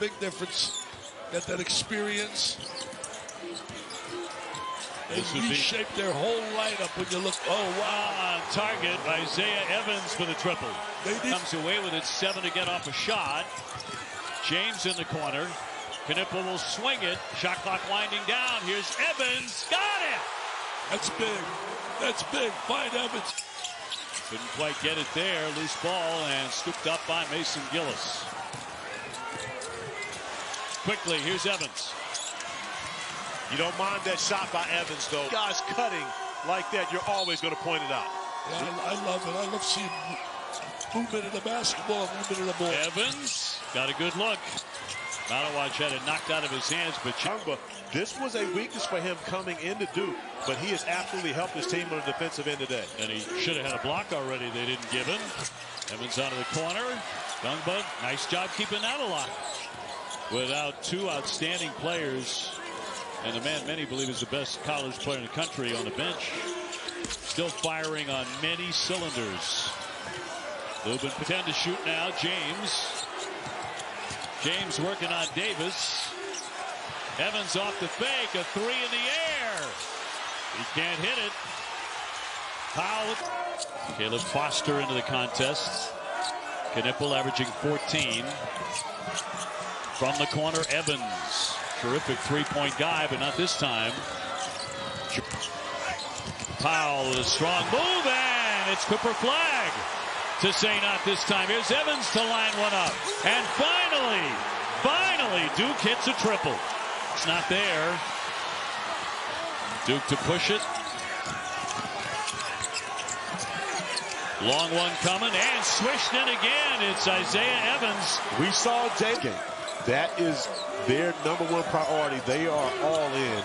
big difference. Got that experience. They reshaped their whole lineup when you look. Oh, wow. On target, Isaiah Evans for the triple. Comes away with it, 7 to get off a shot. James in the corner. Knipple will swing it. Shot clock winding down. Here's Evans. Got it! That's big. That's big. Find Evans. Couldn't quite get it there. Loose ball and scooped up by Mason Gillis. Quickly, here's Evans. You don't mind that shot by Evans, though. Guys cutting like that, you're always going to point it out. Yeah, I love it. I love seeing movement in the basketball and movement in the ball. Evans got a good look. Malawaj had it knocked out of his hands, but Chungba, this was a weakness for him coming into Duke, but he has absolutely helped his team on the defensive end today. And he should have had a block already. They didn't give him. Evans out of the corner. Dungbud, nice job keeping that alive. Without two outstanding players, and the man many believe is the best college player in the country on the bench, still firing on many cylinders. Lubin pretend to shoot now. James working on Davis. Evans off the fake, a 3 in the air. He can't hit it. Powell. Caleb Foster into the contest. Knipple averaging 14. From the corner, Evans. Terrific three-point guy, but not this time. Powell with a strong move, and it's Cooper Flagg to say not this time. Here's Evans to line one up. And finally, Duke hits a triple. It's not there. Duke to push it. Long one coming and swished in again. It's Isaiah Evans. We saw Jay. That is their #1 priority. They are all in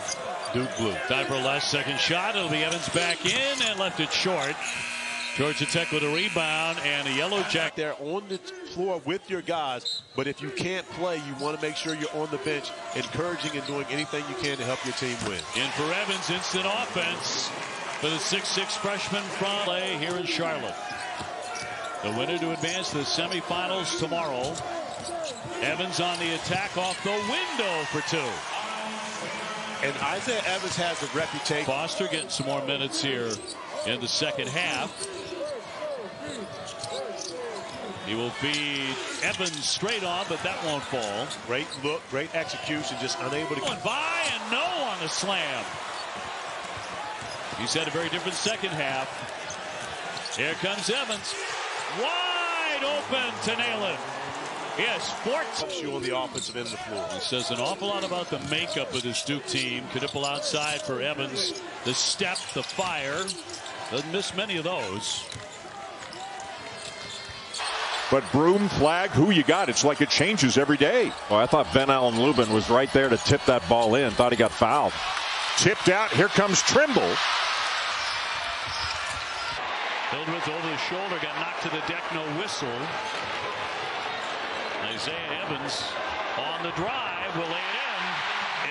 Duke blue. Time for a last second shot. It'll be Evans back in and left it short. Georgia Tech with a rebound and a yellow jack. They're on the floor with your guys, but if you can't play, you want to make sure you're on the bench, encouraging and doing anything you can to help your team win. In for Evans, instant offense for the 6'6" freshman from LA here in Charlotte. The winner to advance to the semifinals tomorrow. Evans on the attack off the window for 2. And Isaiah Evans has a reputation. Foster getting some more minutes here in the second half. He will feed Evans straight on, but that won't fall. Great look, great execution, just unable to. Going by and no on the slam. He's had a very different second half. Here comes Evans. Wide open to nail it. Yes, Forts. You on the offensive end of the floor. He says an awful lot about the makeup of this Duke team. Knipple outside for Evans. The step, the fire. Doesn't miss many of those. But Broom, Flagg, who you got? It's like it changes every day. Well, I thought Ben Allen Lubin was right there to tip that ball in. Thought he got fouled. Tipped out. Here comes Trimble. Hildreth over the shoulder, got knocked to the deck, no whistle. Isaiah Evans on the drive, will lay it in.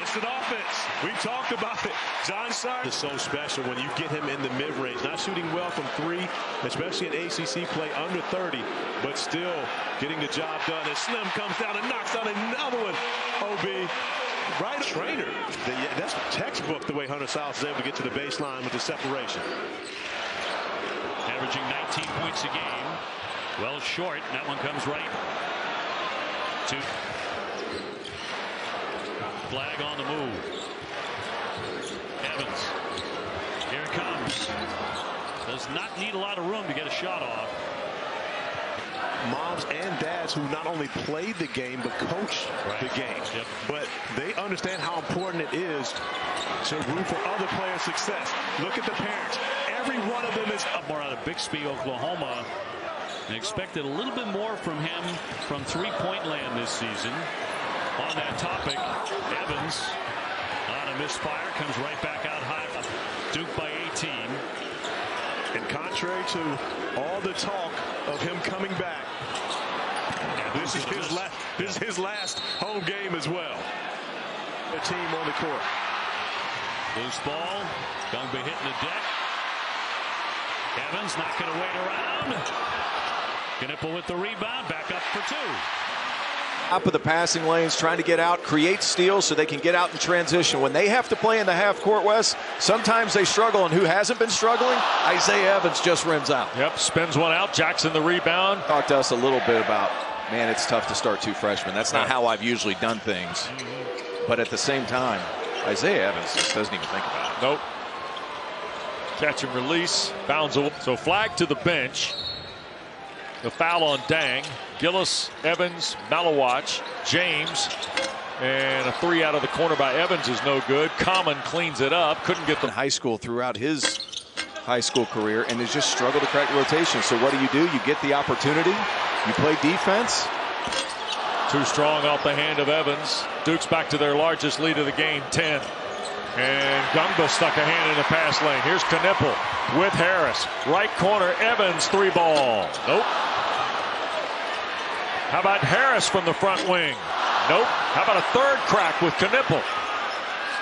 Instant offense. We talked about it. John Sargent is so special when you get him in the mid-range. Not shooting well from 3, especially in ACC play under 30, but still getting the job done. As Slim comes down and knocks down another one. OB. Right trainer. That's textbook the way Hunter South is able to get to the baseline with the separation. Averaging 19 points a game. Well short, and that one comes right to Flagg on the move. Evans. Here it comes. Does not need a lot of room to get a shot off. Moms and dads who not only play the game but coach the game. Yep. But they understand how important it is to root for other players' success. Look at the parents. Every one of them is up more out of Bixby, Oklahoma. They expected a little bit more from him from three-point land this season. On that topic, Evans on a misfire comes right back out high. Duke by 18. And contrary to all the talk of him coming back, this is his last home game as well. The team on the court. Loose ball. Dungbee hitting the deck. Evans not going to wait around. Knipple with the rebound. Back up for 2. Top of the passing lanes, trying to get out, create steals so they can get out in transition. When they have to play in the half court, Wes, sometimes they struggle, and who hasn't been struggling? Isaiah Evans just rims out. Yep, spins one out. Jackson the rebound. Talk to us a little bit about, man, it's tough to start two freshmen. That's not how I've usually done things. But at the same time, Isaiah Evans just doesn't even think about it. Nope. Catch and release. Bounds away. So flag to the bench. The foul on Dang. Gillis, Evans, Malawach, James. And a three out of the corner by Evans is no good. Common cleans it up. Couldn't get the in high school throughout his high school career and has just struggled to crack the rotation. So what do? You get the opportunity. You play defense. Too strong off the hand of Evans. Duke's back to their largest lead of the game, 10. And Gungba stuck a hand in the pass lane. Here's Knipple with Harris. Right corner, Evans, three ball. Nope. How about Harris from the front wing? Nope. How about a third crack with Knipple?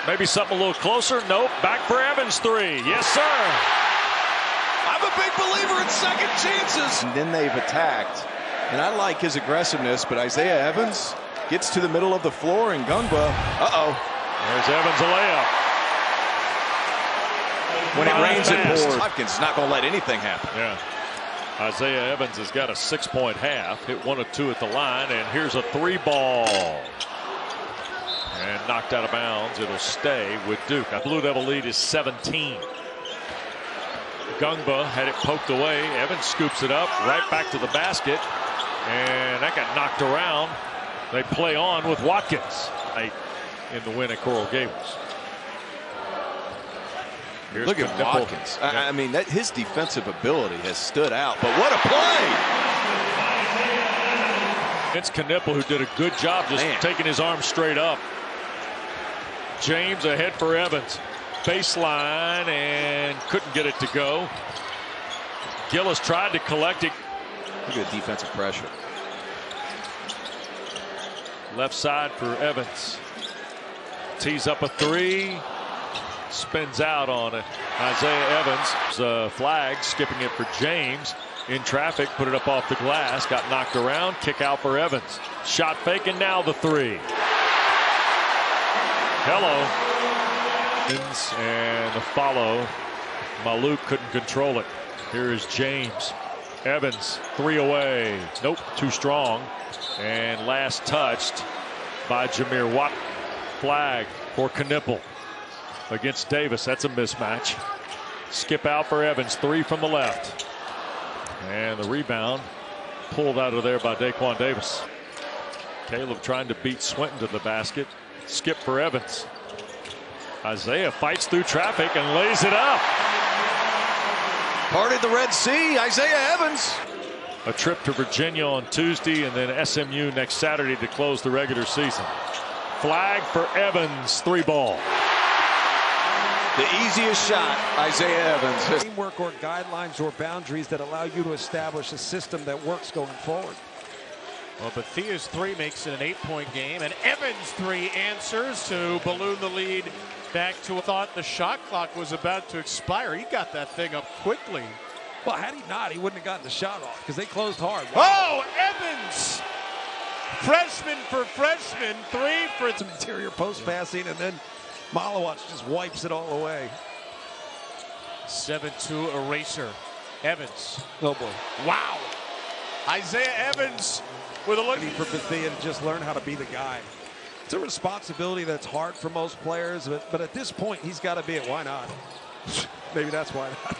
Maybe something a little closer? Nope. Back for Evans, three. Yes, sir. I'm a big believer in second chances. And then they've attacked. And I like his aggressiveness, but Isaiah Evans gets to the middle of the floor, and Gungba, There's Evans, a layup. When it rains, it pours. Hopkins is not going to let anything happen. Yeah. Isaiah Evans has got a 6-point half. Hit 1 of 2 at the line, and here's a three ball. And knocked out of bounds. It'll stay with Duke. The Blue Devil lead is 17. Gungba had it poked away. Evans scoops it up right back to the basket. And that got knocked around. They play on with Watkins in the win at Coral Gables. Here's Look at Watkins. Yeah. I mean, his defensive ability has stood out. But what a play! It's Knipple who did a good job just taking his arm straight up. James ahead for Evans. Baseline and couldn't get it to go. Gillis tried to collect it. Look at the defensive pressure. Left side for Evans. Tees up a three. Spins out on it. Isaiah Evans. Flag skipping it for James. In traffic, put it up off the glass. Got knocked around. Kick out for Evans. Shot fake, and now the three. Hello. And the follow. Maluk couldn't control it. Here is James. Evans, three away. Nope, too strong. And last touched by Jameer Watt. Flag for Knipple against Davis. That's a mismatch. Skip out for Evans. Three from the left. And the rebound pulled out of there by Daquan Davis. Caleb trying to beat Swinton to the basket. Skip for Evans. Isaiah fights through traffic and lays it up. Parted the Red Sea, Isaiah Evans. A trip to Virginia on Tuesday and then SMU next Saturday to close the regular season. Flag for Evans, three ball. The easiest shot, Isaiah Evans. Teamwork or guidelines or boundaries that allow you to establish a system that works going forward. Well, Bethea's three makes it an 8-point game, and Evans' three answers to balloon the lead back to thought the shot clock was about to expire. He got that thing up quickly. Well, had he not, he wouldn't have gotten the shot off because they closed hard. Wow. Oh, Evans! Freshman for freshman, three for some interior post passing, and then Malawach just wipes it all away. 7-2 eraser. Evans. Oh boy. Wow. Isaiah Evans with a look for Bethea to just learn how to be the guy. It's a responsibility that's hard for most players, but at this point, he's got to be it. Why not? Maybe that's why not.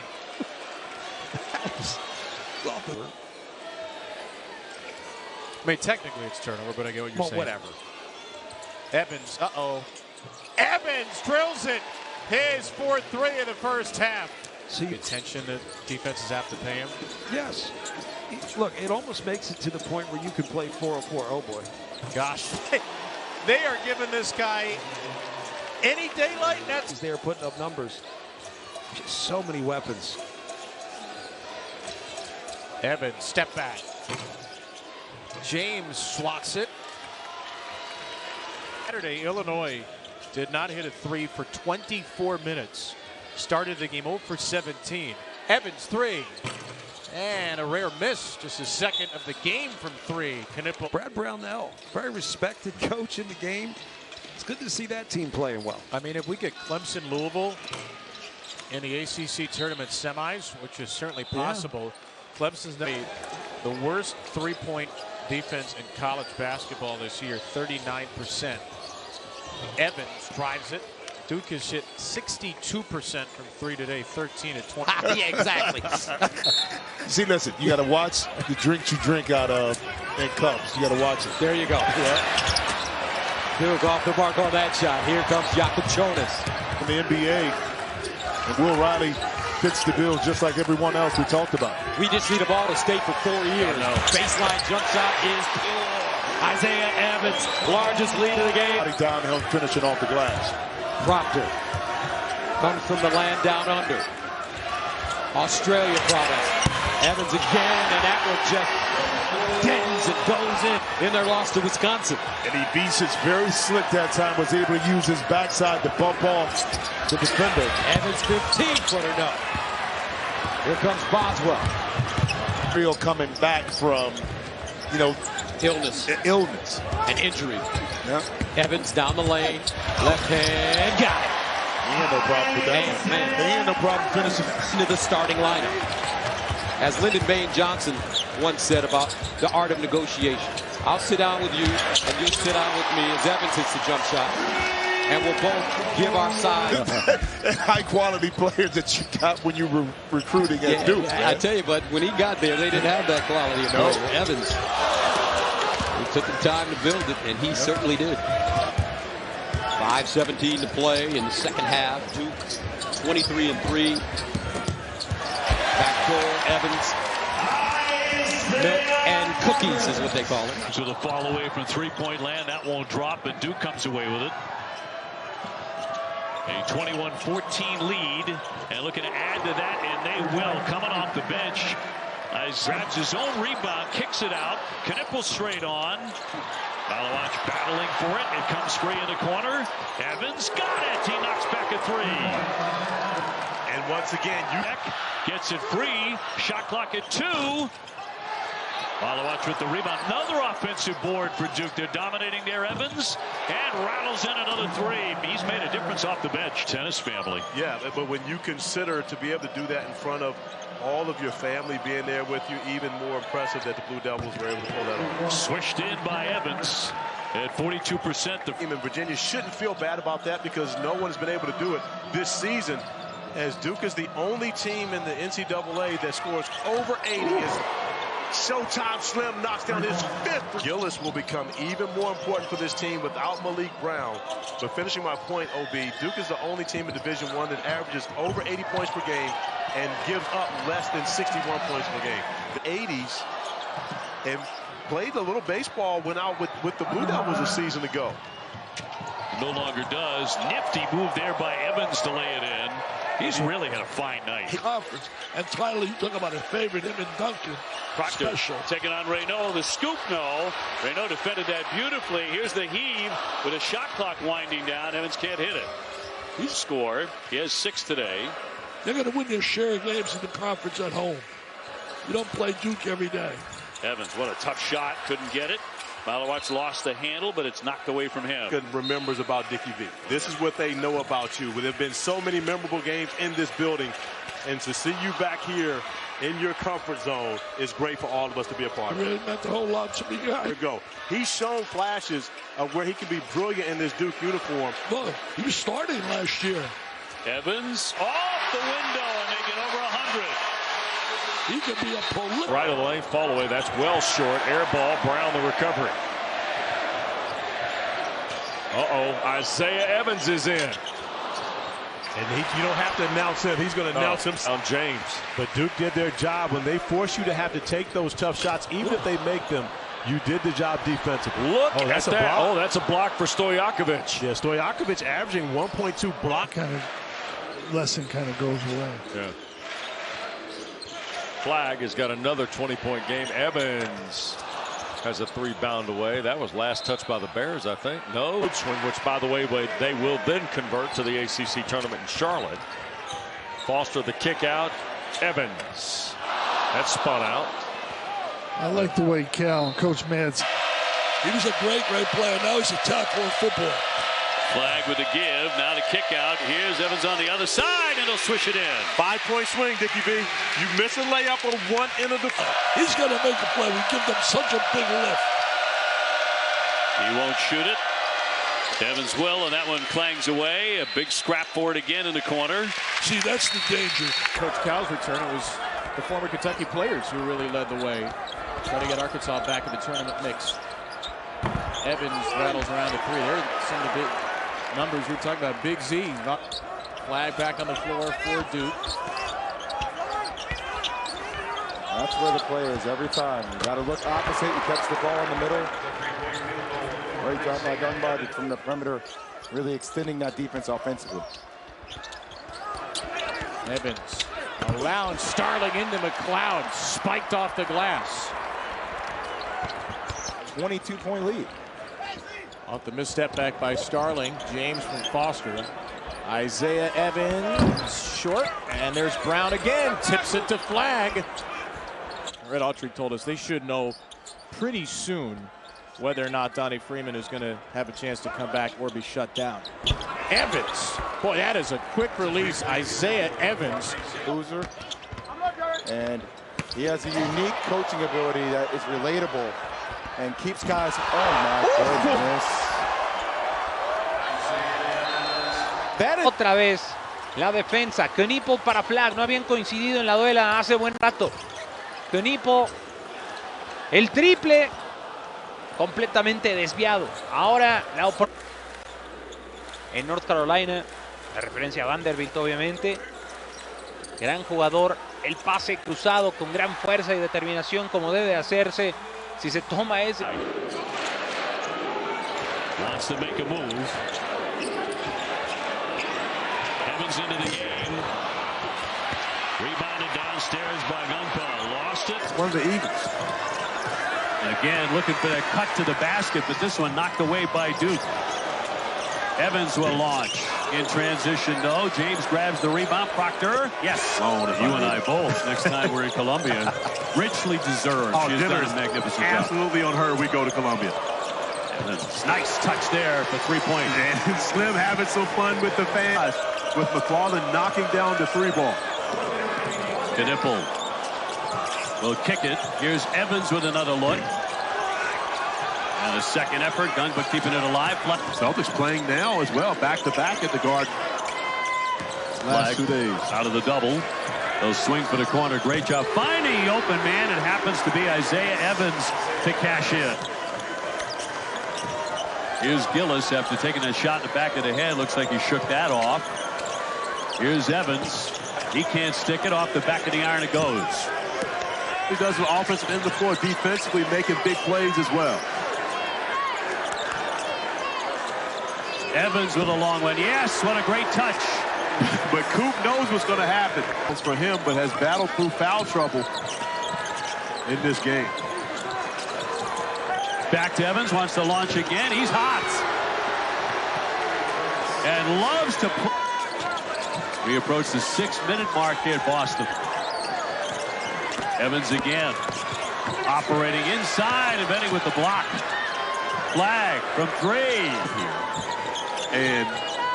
I mean, technically it's turnover, but I get what you're saying. Whatever. Evans, Evans drills it. His 4-3 in the first half. See, attention that defenses have to pay him. Yes. Look, it almost makes it to the point where you can play 404. Oh, boy. Gosh. They are giving this guy any daylight. That's they are putting up numbers. Just so many weapons. Evans, step back. James swats it. Saturday, Illinois did not hit a three for 24 minutes. Started the game 0 for 17. Evans, three. And a rare miss, just a second of the game from 3. Knipple. Brad Brownell, very respected coach in the game. It's good to see that team playing well. I mean, if we get Clemson, Louisville in the ACC tournament semis, which is certainly possible, Clemson's made the worst three-point defense in college basketball this year, 39%. Evans drives it. Duke has hit 62% from 3 today, 13 at 20. Yeah, exactly. See, listen, you got to watch the drinks you drink out of in cups. You got to watch it. There you go. Duke off the mark on that shot. Here comes Jakob Jonas. From the NBA, and Will Riley fits the bill just like everyone else we talked about. We just need a ball to stay for 4 years. Baseline jump shot is pure. Isaiah Evans, largest lead of the game. Downhill, finishing off the glass. Proctor comes from the land down under. Australia product. Evans again, and that one just dings and goes in their loss to Wisconsin. And he beats it very slick that time, was able to use his backside to bump off the defender. Evans 15-footer, no. Here comes Boswell. Real coming back from, Illness and injury. Yeah. Evans down the lane, left hand, got it. He had no problem with that one. Man. He had no problem finishing. Into the starting lineup. As Lyndon Baines Johnson once said about the art of negotiation. I'll sit down with you, and you'll sit down with me as Evans hits the jump shot. And we'll both give our side. High-quality players that you got when you were recruiting at Duke. I tell you, but when he got there, they didn't have that quality of player. Evans. He took the time to build it, and he certainly did. 5:17 to play in the second half. Duke 23-3. Backdoor Evans. Milk and cookies is what they call it. So the fall away from three-point land, that won't drop, but Duke comes away with it. A 21-14 lead, and looking to add to that, and they will, coming off the bench. Grabs his own rebound, kicks it out. Knipple straight on. Malawach battling for it. It comes free in the corner. Evans got it. He knocks back a 3. And once again, gets it free. Shot clock at 2. Malawach with the rebound. Another offensive board for Duke. They're dominating there, Evans. And rattles in another 3. He's made a difference off the bench. Tennis family. Yeah, but when you consider to be able to do that in front of all of your family being there with you, even more impressive that the Blue Devils were able to pull that off. Swished in by Evans at 42%. The team in Virginia shouldn't feel bad about that because no one's been able to do it this season, as Duke is the only team in the NCAA that scores over 80. As Showtime Slim knocks down his 5th. Gillis will become even more important for this team without Malik Brown. But finishing my point, OB, Duke is the only team in Division I that averages over 80 points per game and gives up less than 61 points per game. The 80s, and played a little baseball, went out with the Blue Devils a season ago. No longer does. Nifty move there by Evans to lay it in. He's really had a fine night. Conference. And finally, you talk about a favorite, him and Duncan. Proctor Special. taking on Reynaud. The scoop, no. Reynaud defended that beautifully. Here's the heave with a shot clock winding down. Evans can't hit it. He scored. He has 6 today. They're going to win their share of games in the conference at home. You don't play Duke every day. Evans, what a tough shot. Couldn't get it. Malawach lost the handle, but it's knocked away from him. Remembers about Dickie V. This is what they know about you. There have been so many memorable games in this building, and to see you back here in your comfort zone is great for all of us to be a part of. It really meant a whole lot to me, guys. Here we go. He's shown flashes of where he can be brilliant in this Duke uniform. Look, he was starting last year. Evans off the window and making over 100. He could be a prolific. Right of the lane, fall away. That's well short. Air ball. Brown the recovery. Isaiah Evans is in. And you don't have to announce him. He's going to announce him. On James. But Duke did their job. When they force you to have to take those tough shots, even if they make them, you did the job defensively. Look at that's that. A block. Oh, that's a block for Stojakovic. Yeah, Stojakovic averaging 1.2 block. Lesson kind of goes away. Yeah. Flag has got another 20-point game. Evans has a 3 bound away. That was last touch by the Bears, I think. No. Which, by the way, they will then convert to the ACC tournament in Charlotte. Foster the kick out. Evans. That's spun out. I like the way Cal, Coach Mads. He was a great player. Now he's a tackler in football. Flag with the give. Now the kick out. Here's Evans on the other side, and he'll swish it in. 5-point swing, Dickie V. You miss a layup on one end of the. He's going to make a play. We give them such a big lift. He won't shoot it. Evans will, and that one clangs away. A big scrap for it again in the corner. See, that's the danger. Coach Cal's return, it was the former Kentucky players who really led the way. Trying to get Arkansas back in the tournament mix. Evans rattles around the three. There's some of the big numbers we were talking about. Big Z. Flag back on the floor for Duke. That's where the play is every time. You got to look opposite. You catch the ball in the middle. Great job by Gunbud from the perimeter, really extending that defense offensively. Evans around Starling into McLeod, spiked off the glass. 22-point lead. Off the misstep back by Starling. James from Foster. Isaiah Evans short, and there's Brown again. Tips it to Flag. Red Autry told us they should know pretty soon whether or not Donnie Freeman is going to have a chance to come back or be shut down. Evans. Boy, that is a quick release. Isaiah Evans. Loser. And he has a unique coaching ability that is relatable and keeps guys. Oh my goodness. Otra vez la defensa. Knipo para Flag. No habían coincidido en la duela hace buen rato. Knipo, el triple completamente desviado. Ahora la oportunidad en North Carolina. La referencia a Vanderbilt, obviamente. Gran jugador. El pase cruzado con gran fuerza y determinación, como debe hacerse si se toma ese. Wants to make a move. Evans into the game. Rebounded downstairs by Gunpowell. Lost it. One of the Eagles. Again, looking for that cut to the basket, but this one knocked away by Duke. Evans will launch in transition. No, James grabs the rebound. Proctor, yes. Oh, you and I both. Next time we're in Columbia, richly deserved. She's done a magnificent job. Absolutely on her. We go to Columbia. Evans, nice touch there for 3 points. And Slim having some fun with the fans. With McFarland knocking down the three ball. Knipple will kick it. Here's Evans with another look. And a second effort. Gunba keeping it alive. Celtics playing now as well. Back-to-back at the Garden. Last 2 days. Out of the double. They'll swing for the corner. Great job finding the open man. It happens to be Isaiah Evans to cash in. Here's Gillis after taking a shot in the back of the head. Looks like he shook that off. Here's Evans. He can't stick it. Off the back of the iron it goes. He does an offensive end of the floor defensively, making big plays as well. Evans with a long one. Yes, what a great touch. But Coop knows what's going to happen. It's for him, but has battle-proof foul trouble in this game. Back to Evans, wants to launch again. He's hot. And loves to pull. We approach the 6-minute mark here at Boston. Evans again. Operating inside, and Benny with the block. Flag from 3. And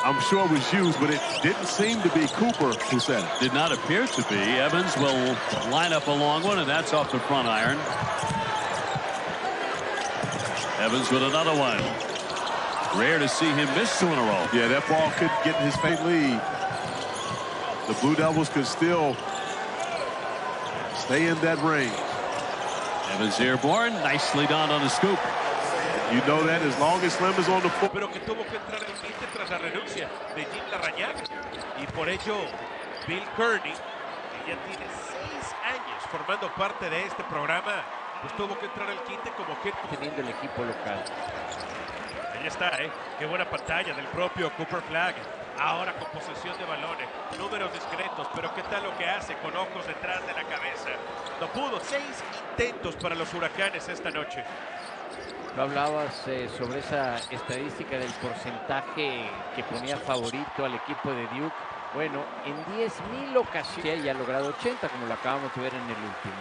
I'm sure it was used, but it didn't seem to be Cooper who said it. Did not appear to be. Evans will line up a long one, and that's off the front iron. Evans with another one. Rare to see him miss 2 in a row. Yeah, that ball couldn't get in his faint lead. The Blue Devils could still stay in that range. Evans airborne, nicely done on the scoop. You know that as long as Slim is on the floor. Pero que tuvo que entrar el quite tras la renuncia de Jim Larrañaga. Y por ello, Bill Kearney, que ya tiene 6 años formando parte de este programa, pues tuvo que entrar el quite como head coach. Teniendo el equipo local. Ahí está, qué buena pantalla del propio Cooper Flag. Ahora con posesión de balones, números discretos, pero qué tal lo que hace con ojos detrás de la cabeza. No pudo, 6 intentos para los Huracanes esta noche. Tú hablabas sobre esa estadística del porcentaje que ponía favorito al equipo de Duke. Bueno, en 10,000 ocasiones ya ha logrado 80, como lo acabamos de ver en el último.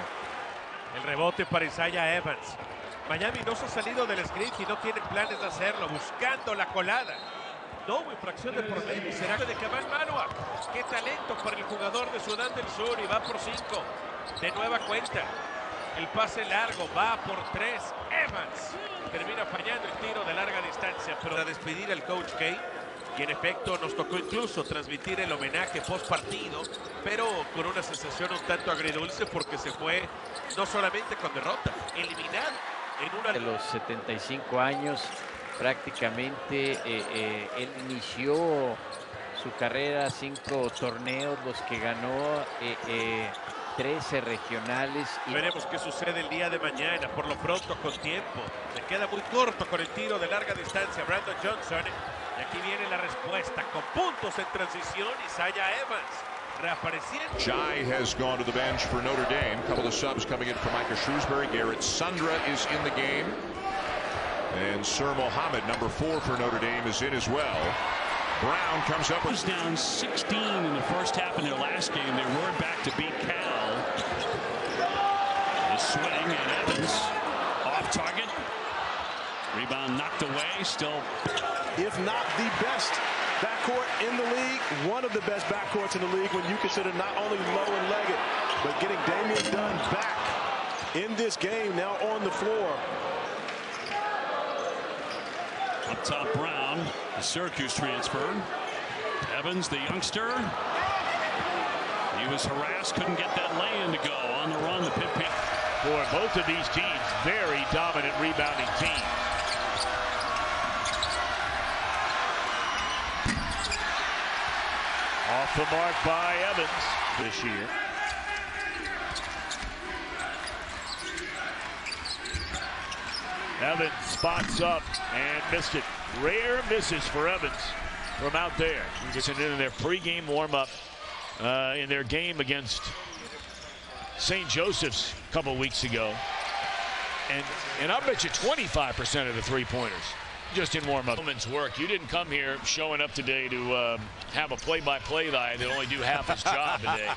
El rebote para Isaiah Evans. Miami no se ha salido del script y no tiene planes de hacerlo, buscando la colada. No hubo infracción de por medio. Será de Kamal Manua. Qué talento para el jugador de Sudán del Sur y va por 5. De nueva cuenta. El pase largo va por 3. Evans termina fallando el tiro de larga distancia. Pero a despedir al coach K. Y en efecto nos tocó incluso transmitir el homenaje post partido, pero con una sensación un tanto agridulce porque se fue no solamente con derrota, eliminado en una... De los 75 años prácticamente él inició su carrera 5 torneos, los que ganó 13 regionales. Veremos qué sucede el día de mañana, por lo pronto con tiempo. Se queda muy corto con el tiro de larga distancia Brandon Johnson. Y aquí viene la respuesta con puntos en transición. Isaiah Evans reapareciendo. Jai has gone to the bench for Notre Dame. A couple of subs coming in for Micah Shrewsbury. Garrett Sundra is in the game. And Sir Mohammed, number 4 for Notre Dame, is in as well. Brown comes up. Was down 16 in the first half in their last game. They roared back to beat Cal. The swing and Evans off target. Rebound knocked away. Still, if not the best backcourt in the league, one of the best backcourts in the league when you consider not only low and legged, but getting Damian Dunn back in this game, now on the floor. Up top, Brown, the Syracuse transfer. Evans, the youngster. He was harassed, couldn't get that lay-in to go. On the run, the pit. Boy, both of these teams, very dominant rebounding teams. Off the mark by Evans this year. Evans spots up and missed it. Rare misses for Evans from out there. He gets into their pregame warm-up in their game against St. Joseph's a couple weeks ago. And I bet you 25% of the three-pointers just in warm-up. Work. You didn't come here showing up today to have a play-by-play guy that only do half his job today.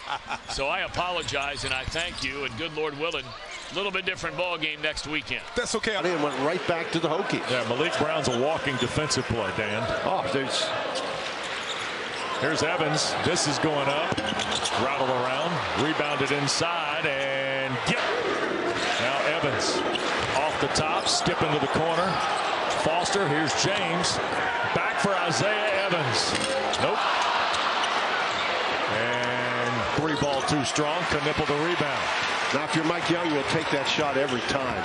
So I apologize and I thank you, and good Lord willing, a little bit different ball game next weekend. That's okay. And went right back to the Hokies. Yeah, Malik Brown's a walking defensive play, Dan. Oh, Here's Evans. This is going up. Rattled around. Rebounded inside and now Evans off the top. Skip into the corner. Foster. Here's James. Back for Isaiah Evans. Nope. And 3 ball too strong. Knipple the rebound. Now, if you're Mike Young, you'll take that shot every time.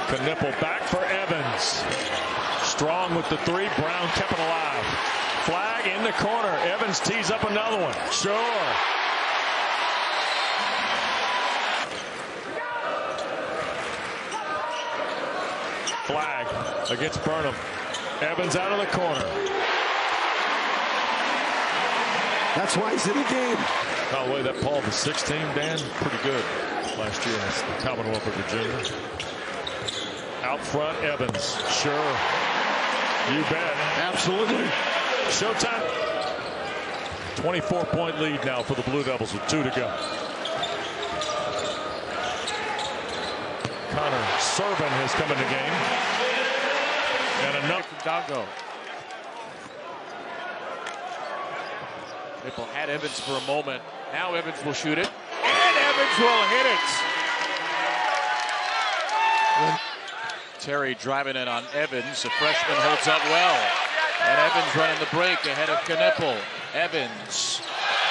Knipple back for Evans. Strong with the 3. Brown kept it alive. Flag in the corner. Evans tees up another one. Sure. Flag against Burnham. Evans out of the corner. That's why he's in the game. By the way, that Paul the 16, Dan, pretty good last year in the Commonwealth of Virginia. Out front, Evans. Sure. You bet. Absolutely. Showtime. 24-point lead now for the Blue Devils with 2 to go. Connor Serban has come in the game. And enough. Dongo. Knipple had Evans for a moment. Now Evans will shoot it. And Evans will hit it. Terry driving it on Evans. The freshman holds up well. And Evans running the break ahead of Knipple. Evans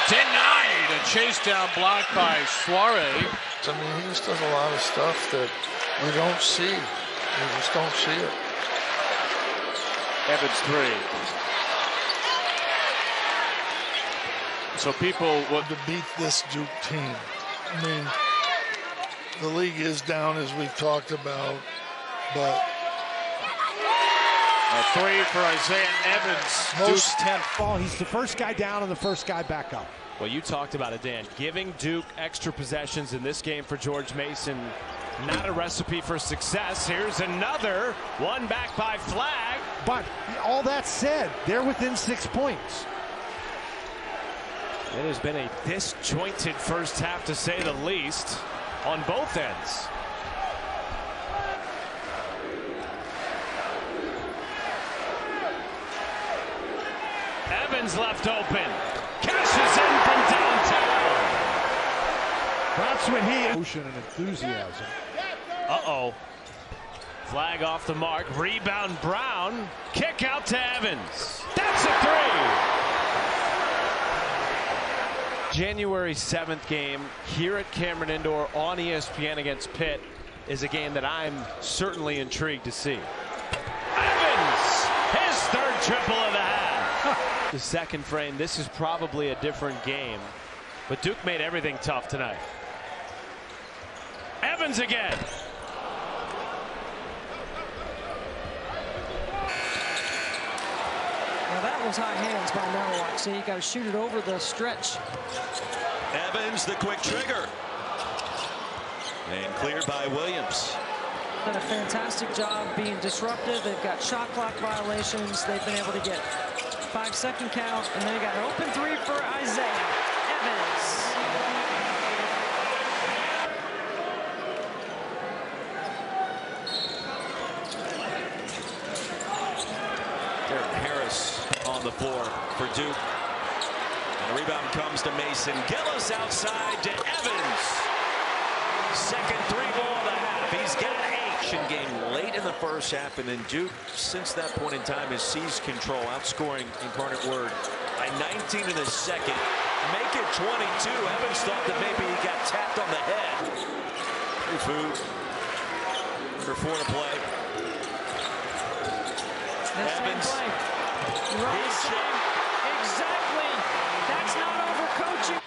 denied. A chase down block by Suarez. I mean, he just does a lot of stuff that we don't see. We just don't see it. Evans 3. So people would to beat this Duke team. I mean, the league is down as we've talked about, but a 3 for Isaiah Evans. Duke's 10th ball. He's the first guy down and the first guy back up. Well, you talked about it, Dan. Giving Duke extra possessions in this game for George Mason, not a recipe for success. Here's another one back by Flag. But all that said, they're within 6 points. It has been a disjointed first half, to say the least, on both ends. Evans left open. Cashes in from downtown. That's when he emotion and enthusiasm. Uh-oh. Flag off the mark. Rebound Brown. Kick out to Evans. That's a three. January 7th game here at Cameron Indoor on ESPN against Pitt is a game that I'm certainly intrigued to see. Evans, his third triple of the half. The second frame, this is probably a different game, but Duke made everything tough tonight. Evans again. Now that was high hands by Malowax. So you got to shoot it over the stretch. Evans, the quick trigger. And cleared by Williams. Done a fantastic job being disruptive. They've got shot clock violations. They've been able to get 5-second count. And then they got an open three for Isaiah Evans. On the floor for Duke. And the rebound comes to Mason. Gillis outside to Evans. Second three ball of the half. He's got 8. Game late in the first half, and then Duke, since that point in time, has seized control, outscoring Incarnate Word by 19 in the second. Make it 22. Evans thought that maybe he got tapped on the head. Free food. Under 4 to play. Evans. Exactly. That's not overcoaching.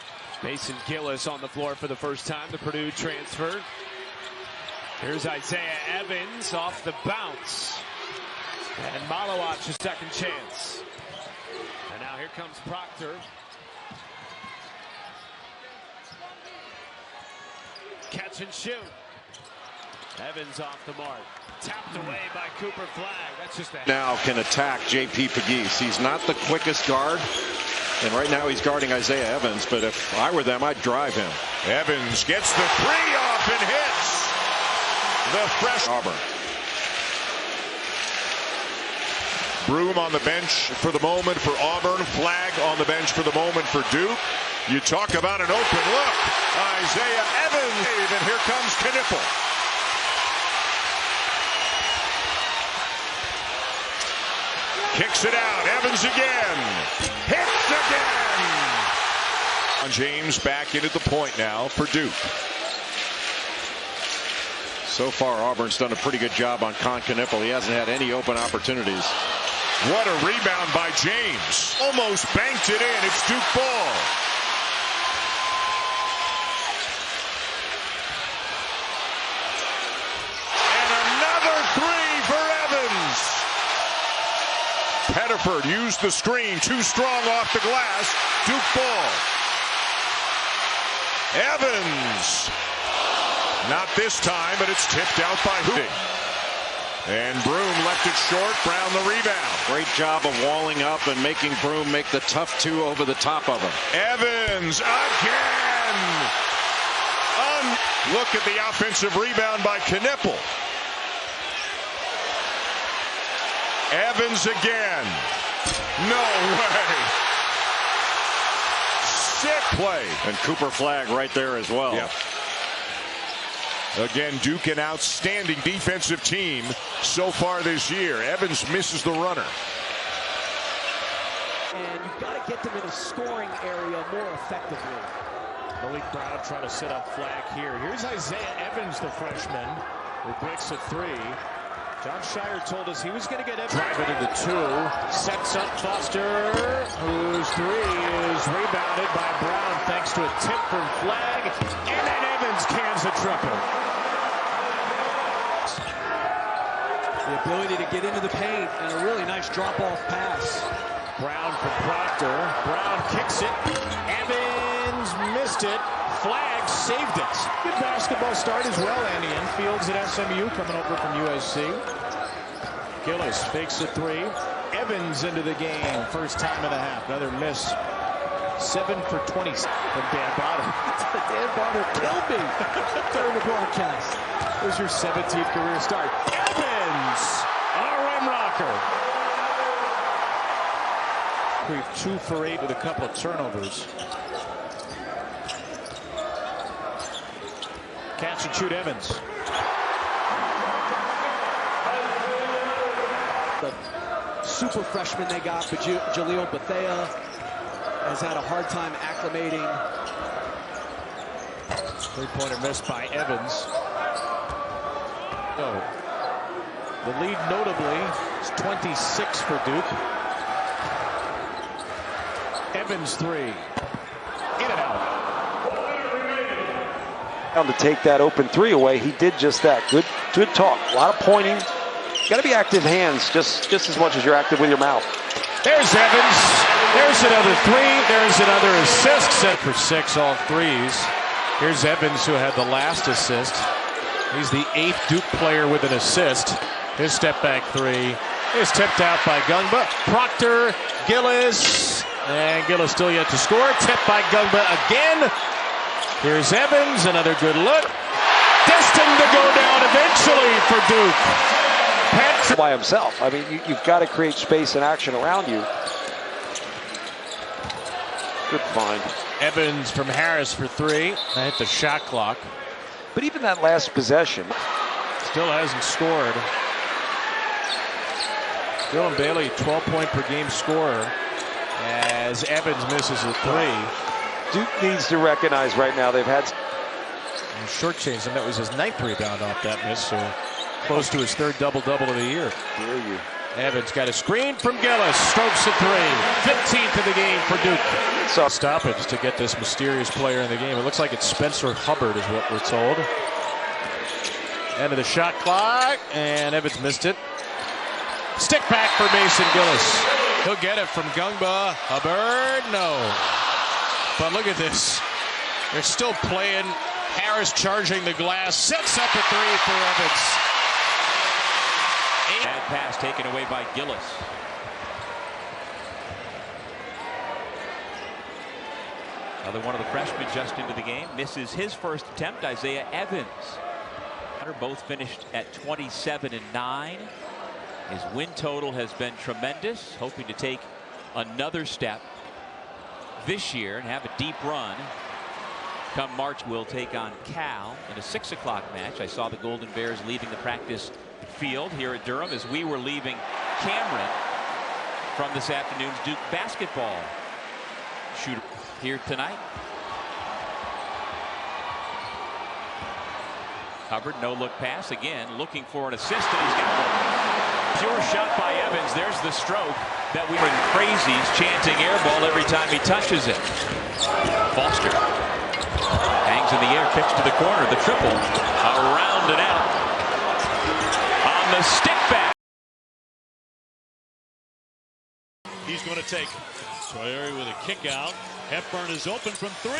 Mason Gillis on the floor for the first time, the Purdue transfer. Here's Isaiah Evans off the bounce. And Malowax a second chance. And now here comes Proctor. Catch and shoot. Evans off the mark. Tapped away by Cooper Flagg. That's just a now can attack J.P. Pegues. He's not the quickest guard, and right now he's guarding Isaiah Evans, but if I were them, I'd drive him. Evans gets the three off and hits. The fresh Auburn. Broom on the bench for the moment for Auburn. Flagg on the bench for the moment for Duke. You talk about an open look. Isaiah Evans, and here comes Knipple. Kicks it out. Evans again. Hits again. James back into the point now for Duke. So far, Auburn's done a pretty good job on Con Knipple. He hasn't had any open opportunities. What a rebound by James. Almost banked it in. It's Duke ball. And another three for Evans. Pettiford used the screen, too strong off the glass. Duke ball. Evans. Not this time, but it's tipped out by Hooting. And Broom left it short. Brown the rebound. Great job of walling up and making Broom make the tough two over the top of him. Evans again. Look at the offensive rebound by Knipple. Evans again. No way. Sick play. And Cooper Flagg right there as well. Yep. Again, Duke, an outstanding defensive team so far this year. Evans misses the runner. And you've got to get them in a scoring area more effectively. Malik Brown trying to set up Flagg here. Here's Isaiah Evans, the freshman, who breaks a three. John Shire told us he was going to get Evans. Drive it into two. Sets up Foster, whose three is rebounded by Brown thanks to a tip from Flagg. And then Evans cans a triple. The ability to get into the paint and a really nice drop-off pass. Brown for Proctor. Brown kicks it. Evans missed it. Flagg saved it. Good basketball start as well, Andy Enfields at SMU coming over from USC. Gillis fakes a three. Evans into the game. First time of the half. Another miss 7 for 20 from Dan Bonner. Dan Bonner killed me during the broadcast. There's your 17th career start. Evans, a rim rocker. We've 2 for 8 with a couple of turnovers. Catch and shoot Evans. The super freshman they got, Jaleel Bethea, has had a hard time acclimating. 3-pointer missed by Evans. So, the lead notably is 26 for Duke. Evans 3. In and out. To take that open 3 away, he did just that. Good talk. A lot of pointing. Got to be active hands just as much as you're active with your mouth. There's Evans. There's another 3. There's another assist. Set for 6 all threes. Here's Evans, who had the last assist. He's the 8th Duke player with an assist. His step back 3 is tipped out by Gungba. Proctor, Gillis, and Gillis still yet to score. Tipped by Gungba again. Here's Evans, another good look. Destined to go down eventually for Duke. By himself. I mean, you've got to create space and action around you. Good find. Evans from Harris for 3. I hit the shot clock. But even that last possession. Still hasn't scored. Dylan Bailey, 12-point per game scorer, as Evans misses a 3. Duke needs to recognize right now they've had shortchanged him. That was his 9th rebound off that miss, so close to his 3rd double-double of the year. Hear you. Evans got a screen from Gillis. Strokes a 3. 15th of the game for Duke. So stoppage to get this mysterious player in the game. It looks like it's Spencer Hubbard is what we're told. End of the shot clock, and Evans missed it. Stick back for Mason Gillis. He'll get it from Gungba. Hubbard, no. But look at this. They're still playing. Harris charging the glass. Sets up a 3 for Evans. Bad pass taken away by Gillis. Another one of the freshmen just into the game. Misses his first attempt. Isaiah Evans. Both finished at 27 and 9. His win total has been tremendous. Hoping to take another step this year and have a deep run. Come March, we'll take on Cal in a 6 o'clock match. I saw the Golden Bears leaving the practice field here at Durham as we were leaving Cameron from this afternoon's Duke basketball shooter here tonight. Hubbard, no look pass again, looking for an assist, and he's got one. Pure shot by Evans. There's the stroke that we were in crazies chanting air ball every time he touches it. Foster hangs in the air, kicks to the corner, the triple, around and out on the stick back. He's going to take it. Troyeri with a kick out. Hepburn is open from 3.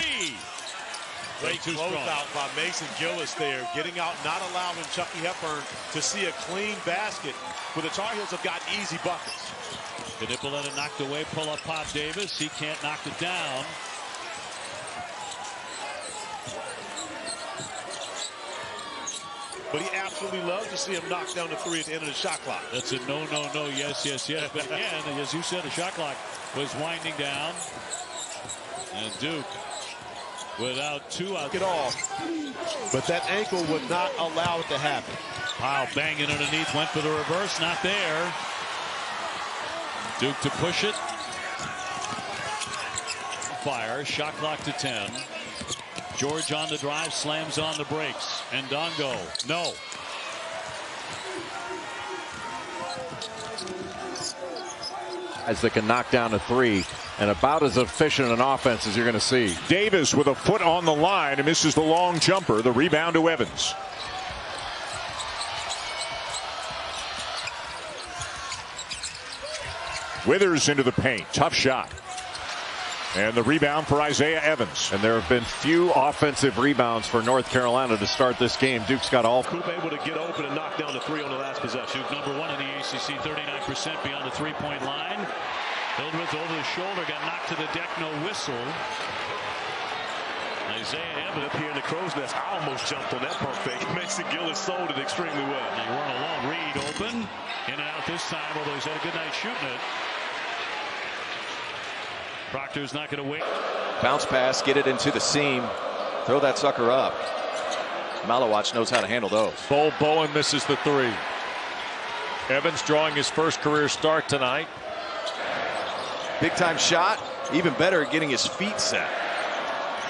Great closeout by Mason Gillis there, getting out, not allowing Chucky Hepburn to see a clean basket, where the Tar Heels have got easy buckets. The nipple let it knocked away, pull up Pop Davis. He can't knock it down. But he absolutely loves to see him knock down the 3 at the end of the shot clock. That's a no, no, no, yes, yes, yes. But again, as you said, the shot clock was winding down. And Duke without 2 out. It off. But that ankle would not allow it to happen. Powell banging underneath, went for the reverse, not there. Duke to push it. Fire, shot clock to 10. George on the drive, slams on the brakes. And Ndongo, no. As they can knock down a 3, and about as efficient an offense as you're going to see. Davis with a foot on the line and misses the long jumper. The rebound to Evans. Withers into the paint. Tough shot. And the rebound for Isaiah Evans. And there have been few offensive rebounds for North Carolina to start this game. Duke's got all. Coop able to get open and knock down the 3 on the last possession. Duke #1 in the ACC, 39% beyond the 3-point line. Hildreth over the shoulder, got knocked to the deck, no whistle. Isaiah Evans up here in the crow's nest. I almost jumped on that pump fake. Mason Gillis sold it extremely well. They weren't alone. Reed open, in and out this time, although he's had a good night shooting it. Proctor's not going to wait. Bounce pass, get it into the seam, throw that sucker up. Malowacz knows how to handle those. Bol Bowen misses the three. Evans drawing his first career start tonight. Big time shot, even better at getting his feet set.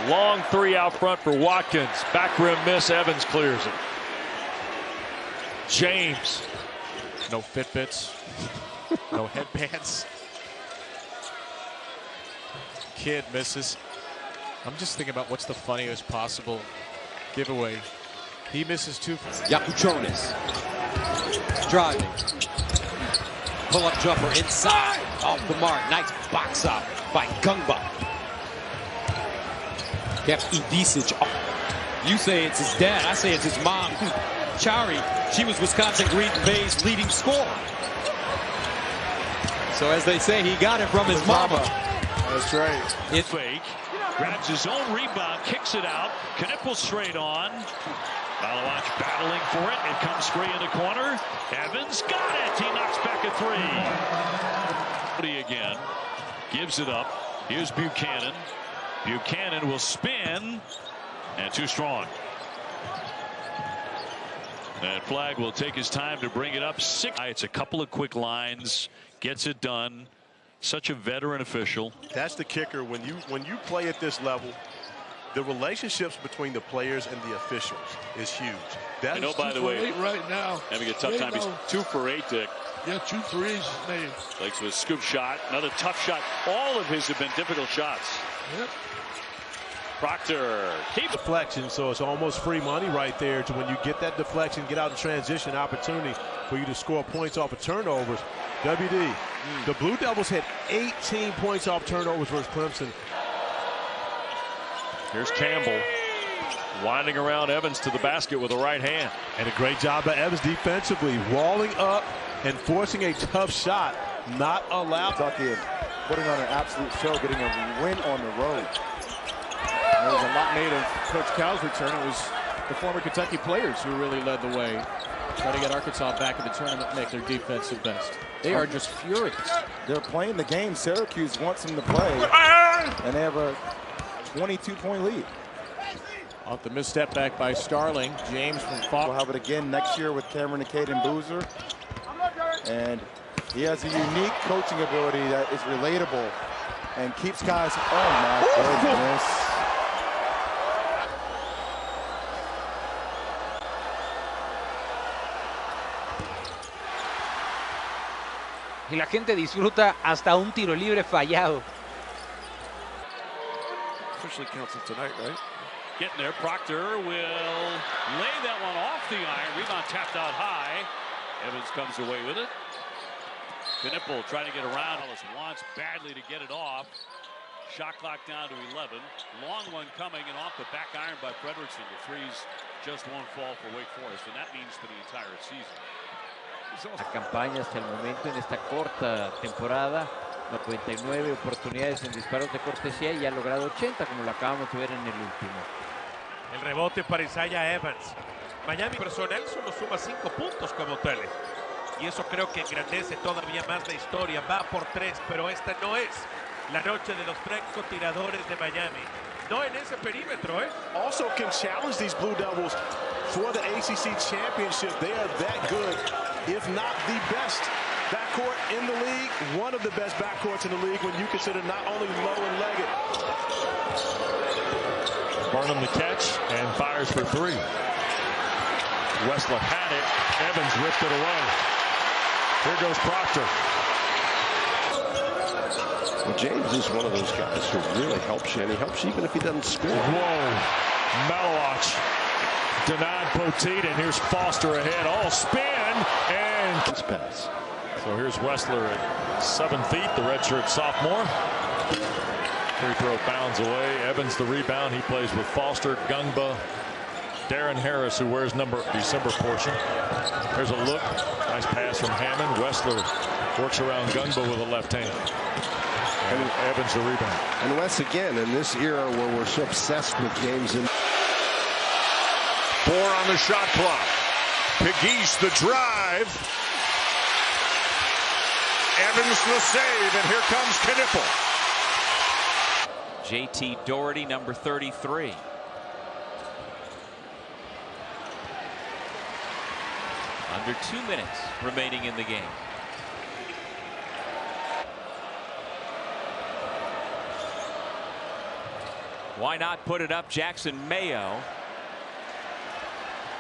Long three out front for Watkins. Back rim miss. Evans clears it. James. No Fitbits. No headbands. Kid misses. I'm just thinking about what's the funniest possible giveaway. He misses two. Yakuchonis. Driving. Pull-up jumper inside. Off the mark. Nice box out by Gungba. Kept Idisic. You say it's his dad. I say it's his mom. Chari. She was Wisconsin Green Bay's leading scorer. So as they say, he got it from his mama. That's right. It's fake. Grabs his own rebound, kicks it out. Knipple straight on. Malowacz battling for it. It comes free in the corner. Evans got it. He knocks back a three. Again. Gives it up. Here's Buchanan. Buchanan will spin. And too strong. And Flagg will take his time to bring it up. It's a couple of quick lines. Gets it done. Such a veteran official. That's the kicker. When you play at this level, the relationships between the players and the officials is huge. I know, by the way, right now, having a tough time. He's 2 for 8, Dick. Yeah, 2 threes made. Lakes with a scoop shot, another tough shot. All of his have been difficult shots. Yep. Proctor keeps deflection, so it's almost free money right there. To when you get that deflection, get out in transition, opportunity for you to score points off of turnovers. WD, the Blue Devils had 18 points off turnovers versus Clemson. Here's Campbell winding around Evans to the basket with the right hand. And a great job by Evans defensively, walling up and forcing a tough shot. Not allowed. Kentucky putting on an absolute show, getting a win on the road. There was a lot made of Coach Cal's return. It was the former Kentucky players who really led the way. Try to get Arkansas back in the tournament, make their defensive best. They are just furious. They're playing the game Syracuse wants them to play, and they have a 22-point lead. Off the misstep back by Starling. James from Fox. We'll have it again next year with Cameron and Caden Boozer. And he has a unique coaching ability that is relatable and keeps guys. Oh my goodness. Y la gente disfruta hasta un tiro libre fallado. Officially counts it tonight, right? Getting there. Proctor will lay that one off the iron. Rebound tapped out high. Evans comes away with it. Knipple trying to get around. Ellis wants badly to get it off. Shot clock down to 11. Long one coming and off the back iron by Fredrickson. The threes just won't fall for Wake Forest, and that means for the entire season. La campaña hasta el momento en esta corta temporada, 99 oportunidades en disparos de cortesía y ha logrado 80, como lo acabamos de ver en el último. El rebote para Isaiah Evans. Miami personal solo suma 5 puntos como tele. Y eso creo que engrandece todavía más la historia. Va por 3, pero esta no es la noche de los francotiradores de Miami. No en ese perímetro, Also can challenge these Blue Devils for the ACC championship. They are that good, if not the best backcourt in the league. One of the best backcourts in the league when you consider not only Lowe and Leggett. Burnham the catch and fires for 3. Westler had it. Evans ripped it away. Here goes Proctor. Well, James is one of those guys who really helps you, and he helps you even if he doesn't score. Whoa. Malowacz denied Poteet, and here's Foster ahead. All spin, and pass. So here's Westler at 7 feet, the redshirt sophomore. Free throw bounds away. Evans the rebound. He plays with Foster, Gungba, Darren Harris, who wears number December portion. There's a look. Nice pass from Hammond. Westler works around Gungba with a left hand. And Evans the rebound. And Wes, again, in this era where we're so obsessed with games. 4 on the shot clock. Pegues the drive. Evans the save, and here comes Knipple. JT Doherty, number 33. Under 2 minutes remaining in the game. Why not put it up, Jackson Mayo?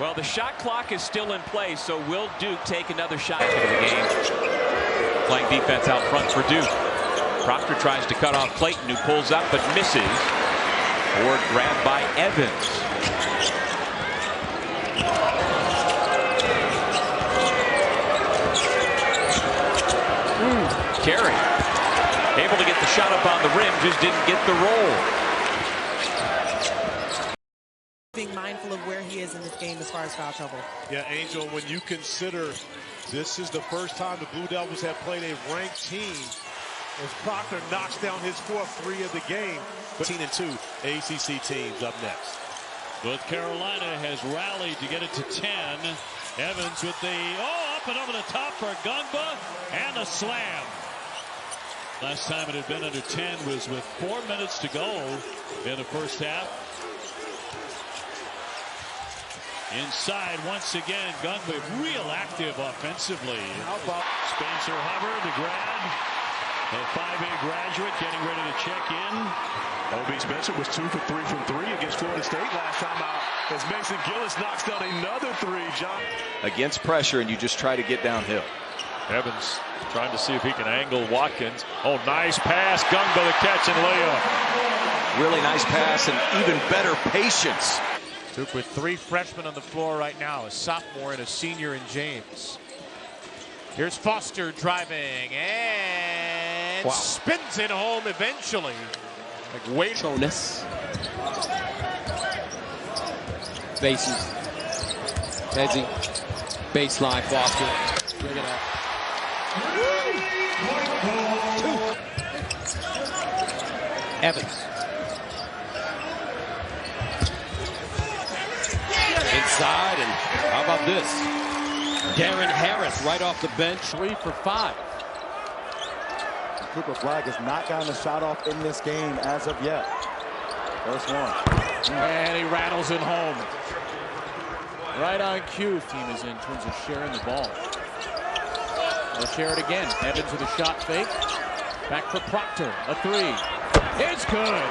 Well, the shot clock is still in place, so will Duke take another shot into the game? Playing defense out front for Duke. Proctor tries to cut off Clayton, who pulls up but misses. Board grabbed by Evans. Carey able to get the shot up on the rim, just didn't get the roll. Being mindful of where he is in this game as far as foul trouble. Yeah, Angel, when you consider this is the first time the Blue Devils have played a ranked team, as Proctor knocks down his 4th 3 of the game. 13-2 ACC teams up next. But Carolina has rallied to get it to 10. Evans with the, up and over the top for Gungba, and a slam. Last time it had been under 10 was with 4 minutes to go in the first half. Inside once again, Gungba real active offensively. How about Spencer Hubbard, the grad, a 5A graduate getting ready to check in. O.B. Spencer was 2 for 3 from 3 against Florida State last time out, as Mason Gillis knocks down another 3, John. Against pressure, and you just try to get downhill. Evans trying to see if he can angle Watkins. Oh, nice pass. Gungba the catch and layup. Really nice pass and even better patience. Duke with 3 freshmen on the floor right now, a sophomore and a senior in James. Here's Foster driving and spins it home eventually. Like Wade Jonas. Bases. Edgy. Baseline Foster. Bring it up. Evans. Inside, and how about this? Darren Harris right off the bench, 3 for 5. Cooper Flagg has not gotten a shot off in this game as of yet. First one. And he rattles it home. Right on cue, team is in terms of sharing the ball. They'll share it again. Evans with a shot fake. Back for Proctor, a 3. It's good.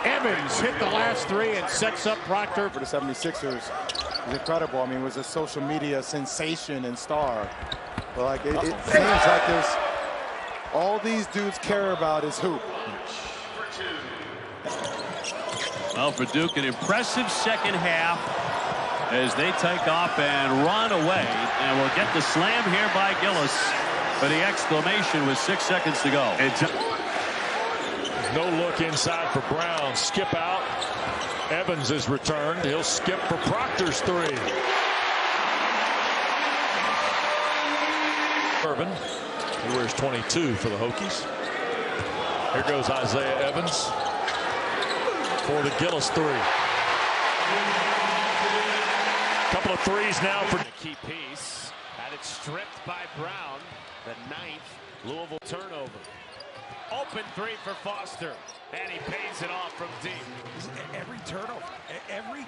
Evans hit the last 3 and sets up Proctor. For the 76ers, is incredible. I mean, it was a social media sensation and star. But like it seems like there's all these dudes care about is hoop. Well, for Duke, an impressive second half as they take off and run away. And we'll get the slam here by Gillis for the exclamation with 6 seconds to go. No look inside for Brown. Skip out. Evans is returned. He'll skip for Proctor's 3. Irvin, he wears 22 for the Hokies. Here goes Isaiah Evans for the Gillis 3. Couple of 3s now for the key piece. Had it stripped by Brown. The 9th Louisville turnover. Open 3 for Foster. And he pays it off from deep. Every turnover.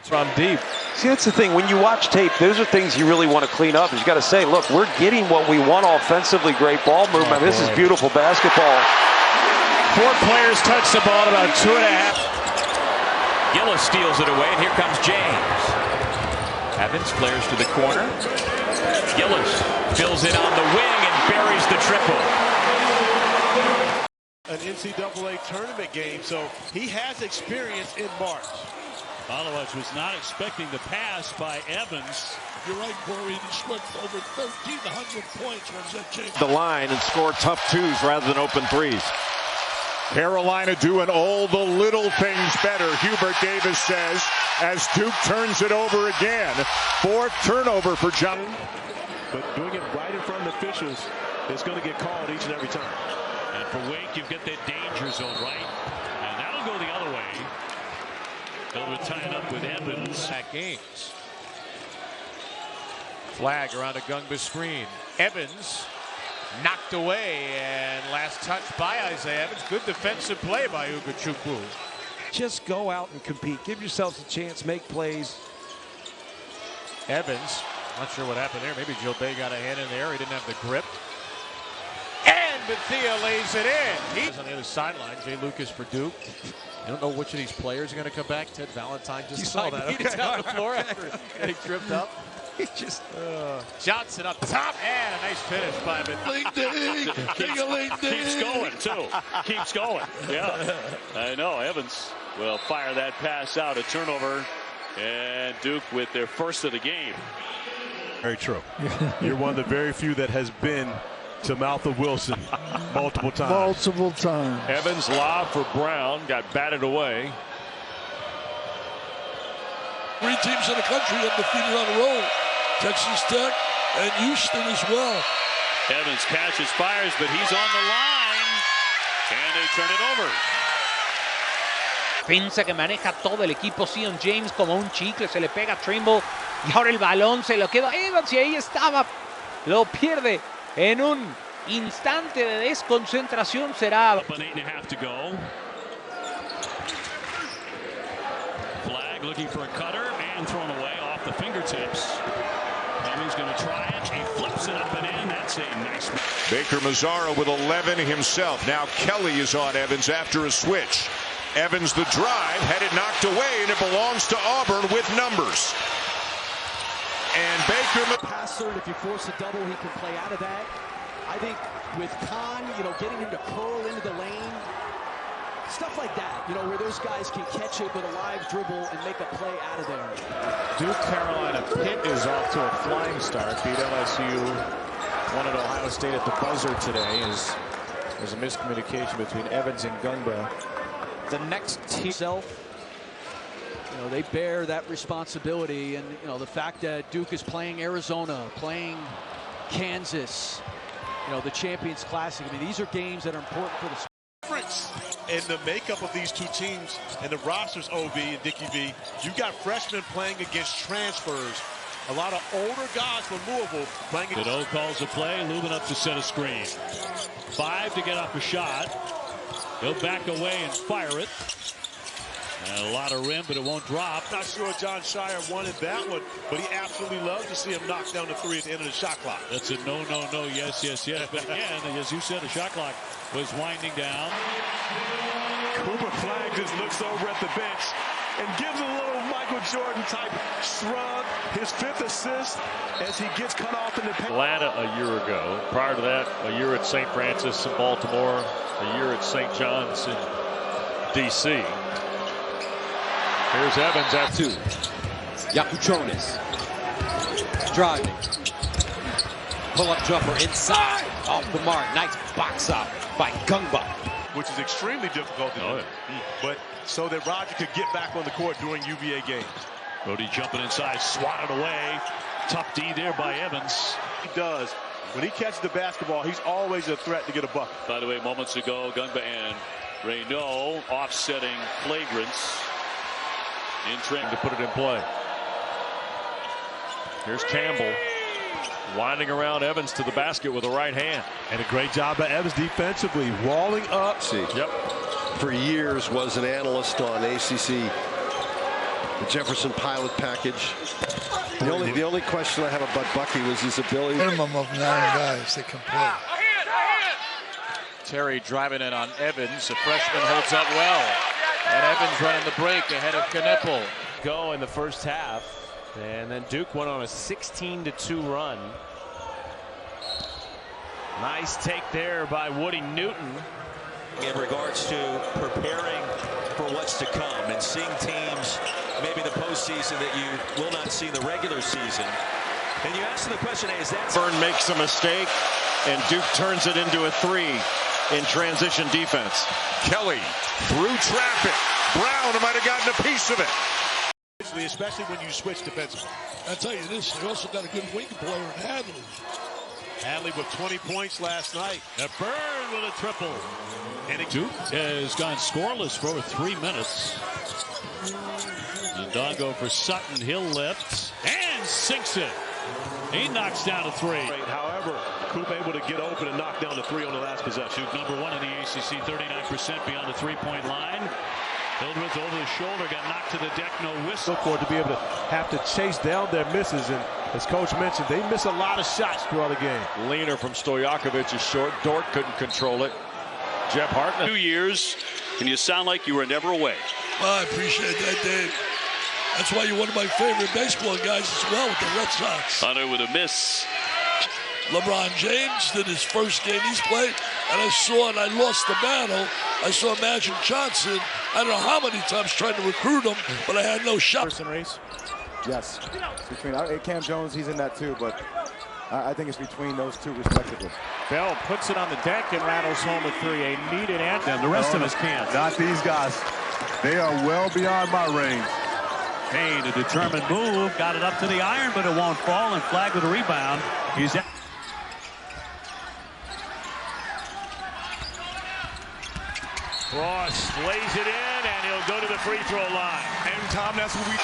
From deep. See, that's the thing. When you watch tape, those are things you really want to clean up. You got to say, look, we're getting what we want offensively. Great ball movement. This is beautiful basketball. 4 players touch the ball about 2.5. Gillis steals it away, and here comes James. Evans flares to the corner. Gillis fills it on the wing and buries the triple. An NCAA tournament game, so he has experience in March. Malowicz was not expecting the pass by Evans. You're right, Corey. He scored over 1,300 points. The line and score tough 2s rather than open 3s. Carolina doing all the little things better, Hubert Davis says, as Duke turns it over again. 4th turnover for John. But doing it right in front of the officials is going to get called each and every time. And for Wake, you've got that danger zone, right? And that'll go the other way. They'll tie it up with Evans. Back games. Flag around a Gungba screen. Evans knocked away, and last touch by Isaiah Evans. Good defensive play by Ugochukwu. Just go out and compete. Give yourselves a chance. Make plays. Evans, not sure what happened there. Maybe Gilbert got a hand in there. He didn't have the grip. And Bethea lays it in. He's on the other sideline. Jay Lucas for Duke. I don't know which of these players are going to come back. Ted Valentine just saw that. He just got on the floor after getting tripped up. He just Johnson up top, and a nice finish by Keeps going, too. Keeps going. Yeah, I know. Evans will fire that pass out. A turnover. And Duke with their first of the game. Very true. You're one of the very few that has been to mouth of Wilson multiple times. Multiple times. Evans lob for Brown, got batted away. 3 teams in the country undefeated on the road. Texas Tech and Houston as well. Evans catches, fires, but he's on the line. And they turn it over. Defensa que maneja todo el equipo. Zion James como un chicle. Se le pega a Trimble. Y ahora el balón se lo queda Evans. Y ahí estaba. Lo pierde en un instante de desconcentración. Será. Up on 8.5 to go. Flag looking for a cutter. And thrown away off the fingertips. Evans going to try it. He flips it up and in. That's a nice. Baker Mazzara with 11 himself. Now Kelly is on Evans after a switch. Evans the drive, had it knocked away, and it belongs to Auburn with numbers. And Baker passer, and if you force a double, he can play out of that. I think with Kahn, getting him to curl into the lane, stuff like that, where those guys can catch it with a live dribble and make a play out of there. Duke Carolina. Pitt is off to a flying start. Beat LSU. Won at Ohio State at the buzzer today. There's a miscommunication between Evans and Gungba. The next team, they bear that responsibility, and the fact that Duke is playing Arizona, playing Kansas, the Champions Classic. I mean, these are games that are important for the difference in the makeup of these two teams and the rosters. OV and Dickie V. You got freshmen playing against transfers. A lot of older guys from Louisville playing. Cadeau calls a play. Lubin up to set a screen. 5 to get off a shot. He'll back away and fire it. And a lot of rim, but it won't drop. Not sure John Shire wanted that one, but he absolutely loves to see him knock down the 3 at the end of the shot clock. That's a no, no, no, yes, yes, yes. But again, as you said, the shot clock was winding down. Cooper Flagg just looks over at the bench and gives a little Michael Jordan type shrug. His 5th assist as he gets cut off in the paint. Atlanta a year ago. Prior to that, a year at St. Francis in Baltimore, a year at St. John's in D.C. Here's Evans at 2. Yakuchonis driving. Pull-up jumper inside. Off the mark. Nice box out by Gungba. Which is extremely difficult to do. But so that Roger could get back on the court during UVA games. Brody jumping inside, swatted away. Tough D there by Evans. He does. When he catches the basketball, he's always a threat to get a bucket. By the way, moments ago, Gungba and Reynaud offsetting flagrants. In trying to put it in play. Here's Campbell winding around Evans to the basket with the right hand. And a great job by Evans defensively, walling up. Yep. For years was an analyst on ACC, the Jefferson Pilot package. The only question I have about Bucky was his ability. Minimum of 9 guys that can play. Terry driving in on Evans. The freshman holds up well. And Evans running the break ahead of Knippel. Go in the first half. And then Duke went on a 16-2 run. Nice take there by Woody Newton. In regards to preparing for what's to come and seeing teams, maybe the postseason that you will not see in the regular season. And you ask the question, hey, is that... Burn makes a mistake, and Duke turns it into a 3 in transition defense. Kelly through traffic. Brown might have gotten a piece of it. Especially when you switch defensively. I tell you this, they also got a good wing player in Hadley. Hadley with 20 points last night. A Bird with a triple. And Duke has gone scoreless for over 3 minutes. Ndongo for Sutton. He'll lift and sinks it. He knocks down a 3. However, Coop able to get open and knock down the 3 on the last possession. Duke number 1 in the ACC, 39% beyond the 3-point line. Hildreth over the shoulder, got knocked to the deck, no whistle. For to be able to have to chase down their misses, and as Coach mentioned, they miss a lot of shots throughout the game. Leaner from Stojakovic is short. Dort couldn't control it. Jeff Hartnett. 2 years, and you sound like you were never away. Well, I appreciate that, Dave. That's why you're one of my favorite baseball guys as well with the Red Sox. Hunter with a miss. LeBron James did his first game he's played, and I saw, and I lost the battle. I saw Magic Johnson, I don't know how many times trying to recruit him, but I had no shot. Person race? Yes. It's between Cam Jones, he's in that too, but I think it's between those two respectively. Bell puts it on the deck and rattles home a 3. A needed answer. And the rest of us can't. Not these guys. They are well beyond my range. Payne, a determined move, got it up to the iron, but it won't fall, and Flagg with a rebound. He's at Ross lays it in, and he'll go to the free throw line. And Tom, that's what we...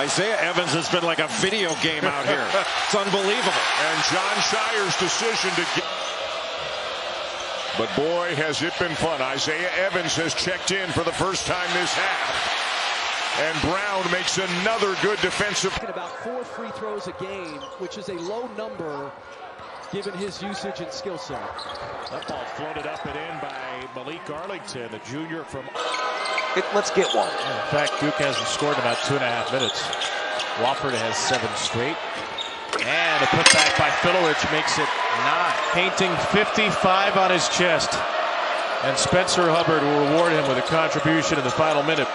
Isaiah Evans has been like a video game out here. It's unbelievable. And Jon Scheyer's decision to get... But boy, has it been fun. Isaiah Evans has checked in for the first time this half. And Brown makes another good defensive... About 4 free throws a game, which is a low number given his usage and skill set. That ball floated up and in by Malik Arlington, the junior from... Let's get one. In fact, Duke hasn't scored in about 2.5 minutes. Wofford has 7 straight. And a putback by Filovich makes it 9. Painting 55 on his chest. And Spencer Hubbard will reward him with a contribution in the final minute.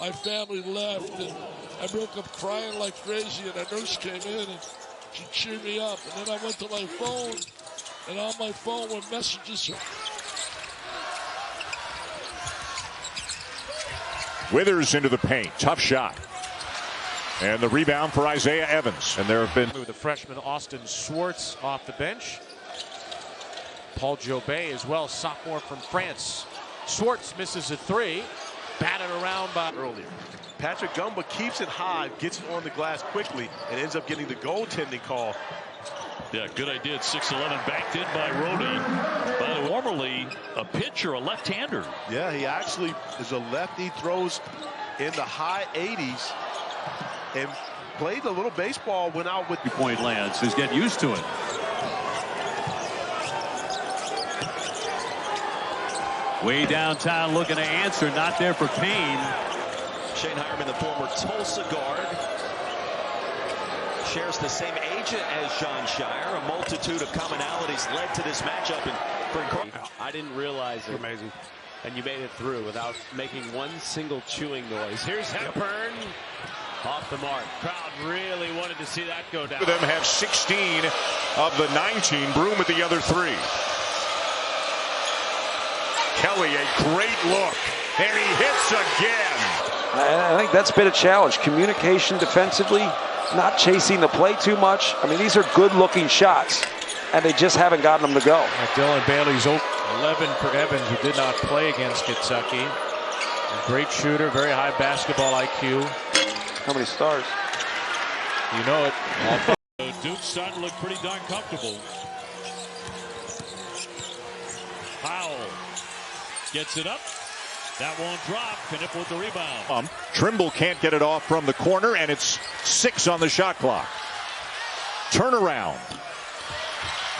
My family left, and I broke up crying like crazy, and a nurse came in, and she cheered me up. And then I went to my phone, and on my phone were messages. Withers into the paint. Tough shot. And the rebound for Isaiah Evans. And there have been... The freshman Austin Schwartz off the bench. Paul Jobé as well, sophomore from France. Schwartz misses a 3. Batted around by earlier. Patrick Gumba keeps it high, gets on the glass quickly, and ends up getting the goaltending call. Yeah, good idea at 6'11", backed in by Rody. By formerly a pitcher, a left-hander. Yeah, he actually is a lefty, throws in the high 80s, and played a little baseball, went out with... Point lands, who's getting used to it. Way downtown looking to answer, not there for Payne. Shane Hireman, the former Tulsa guard, shares the same agent as Jon Scheyer. A multitude of commonalities led to this matchup. I didn't realize it. Amazing. And you made it through without making one single chewing noise. Here's Hepburn. Off the mark. Crowd really wanted to see that go down. Them have 16 of the 19. Broom at the other 3. Kelly, a great look, and he hits again. I think that's been a challenge. Communication defensively, not chasing the play too much. I mean, these are good-looking shots, and they just haven't gotten them to go. Dylan Bailey's 11 for Evans, who did not play against Kentucky. A great shooter, very high basketball IQ. How many stars? You know it. Duke's starting to look pretty darn comfortable. Powell gets it up. That won't drop. Knipp with the rebound. Trimble can't get it off from the corner, and it's 6 on the shot clock. Turnaround.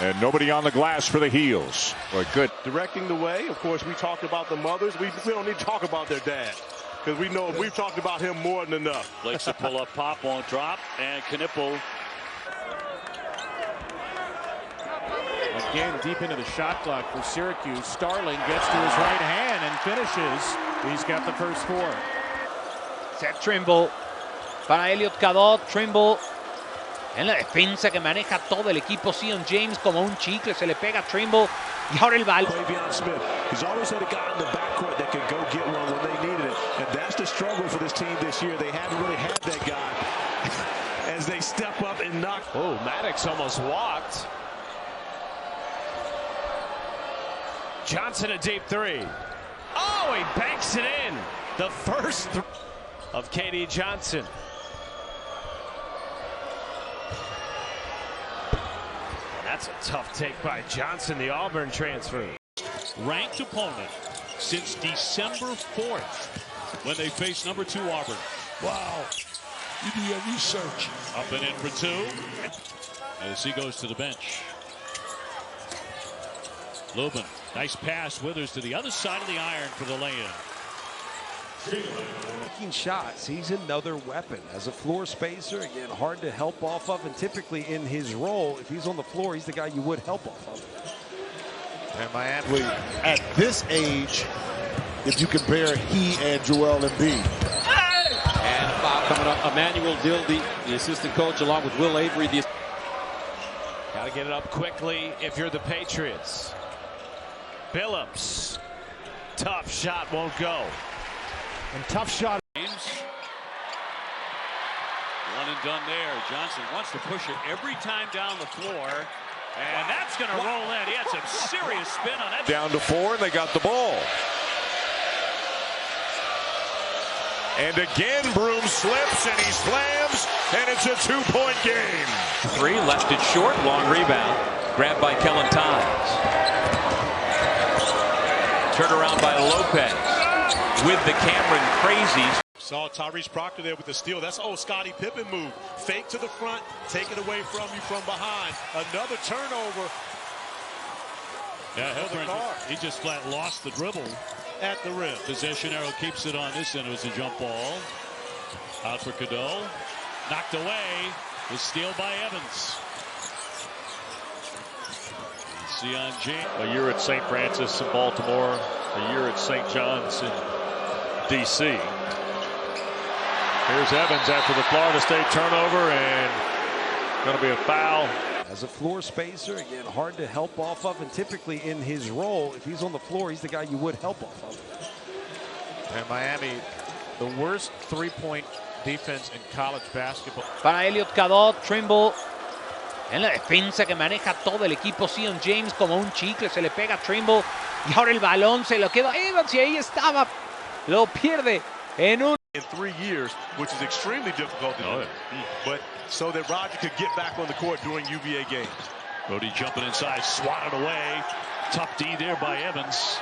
And nobody on the glass for the Heels. Boy, good. Directing the way. Of course, we talked about the mothers. We don't need to talk about their dad, because we know we've talked about him more than enough. Likes to pull up, pop, won't drop, and Knippel. Again, deep into the shot clock for Syracuse. Starling gets to his right hand and finishes. He's got the first 4. Seth Trimble para Elliot Cadot. Trimble en la defensa que maneja todo el equipo. Zion James como un chicle. Se le pega a Trimble. Y ahora el balón. Quavion Smith. He's always had a guy in the backcourt that could go get one when they needed it. And that's the struggle for this team this year. They haven't really had that guy as they step up and knock. Oh, Maddox almost walked. Johnson a deep three. Oh, he banks it in. The first of KD Johnson. That's a tough take by Johnson, the Auburn transfer. Ranked opponent since December 4th when they faced number 2 Auburn. Wow. You do your research. Up and in for 2 as he goes to the bench. Lubin, nice pass. Withers to the other side of the iron for the lay-in. Making shots, he's another weapon as a floor spacer. Again, hard to help off of, and typically in his role, if he's on the floor, he's the guy you would help off of. And Miami, at this age, if you compare he and Joel Embiid. And a foul coming up. Emmanuel Dildy, the assistant coach, along with Will Avery. Got to get it up quickly if you're the Patriots. Billups. Tough shot won't go. And tough shot. One and done there. Johnson wants to push it every time down the floor. And that's going to roll in. He had some serious spin on that. Down to 4, and they got the ball. And again, Broom slips, and he slams, and it's a 2-point game. 3, left it short, long rebound. Grabbed by Kellen Times. Turnaround by Lopez with the Cameron Crazies. Saw Tyrese Proctor there with the steal. That's old Scottie Pippen move. Fake to the front, take it away from you from behind. Another turnover. Yeah, Hilbert, he just flat lost the dribble at the rim. Possession arrow keeps it on this end. It was a jump ball. Out for Cadeau. Knocked away. The steal by Evans. Sion James. A year at St. Francis in Baltimore. A year at St. John's in D.C. Here's Evans after the Florida State turnover, and going to be a foul. As a floor spacer, again, hard to help off of, and typically in his role, if he's on the floor, he's the guy you would help off of. And Miami, the worst three-point defense in college basketball. Para Elliot Cadeau, Trimble en la defensa que maneja todo el equipo. Sion James como un chicle, se le pega a Trimble y ahora el balón se lo queda Evans y ahí estaba. Lo pierde en un... In 3 years, which is extremely difficult to do. But so that Roger could get back on the court during UVA games. Brody jumping inside, swatted away. Tough D there by Evans.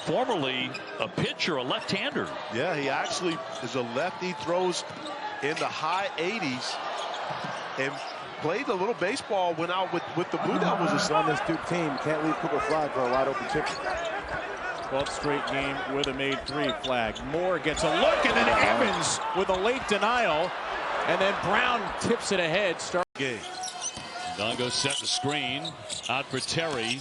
Formerly a pitcher, a left-hander. Yeah, he actually is a lefty, throws in the high 80s, and played a little baseball, went out with the Blue Devils. On this Duke team, can't leave Cooper Flag for a wide open chicken. 12th straight game with a made 3 flag. Moore gets a look, and then Evans with a late denial, and then Brown tips it ahead. Start game. Dongo set the screen out for Terry,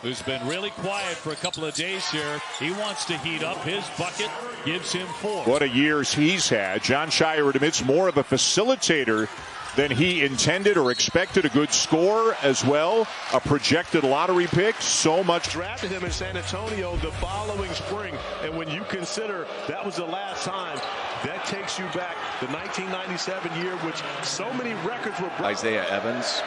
who's been really quiet for a couple of days here. He wants to heat up. His bucket gives him 4. What a years he's had. Jon Scheyer admits more of a facilitator than he intended or expected. A good scorer as well. A projected lottery pick. So much. Drafted him in San Antonio the following spring. And when you consider that was the last time, that takes you back the 1997 year, which so many records were broken. Isaiah Evans,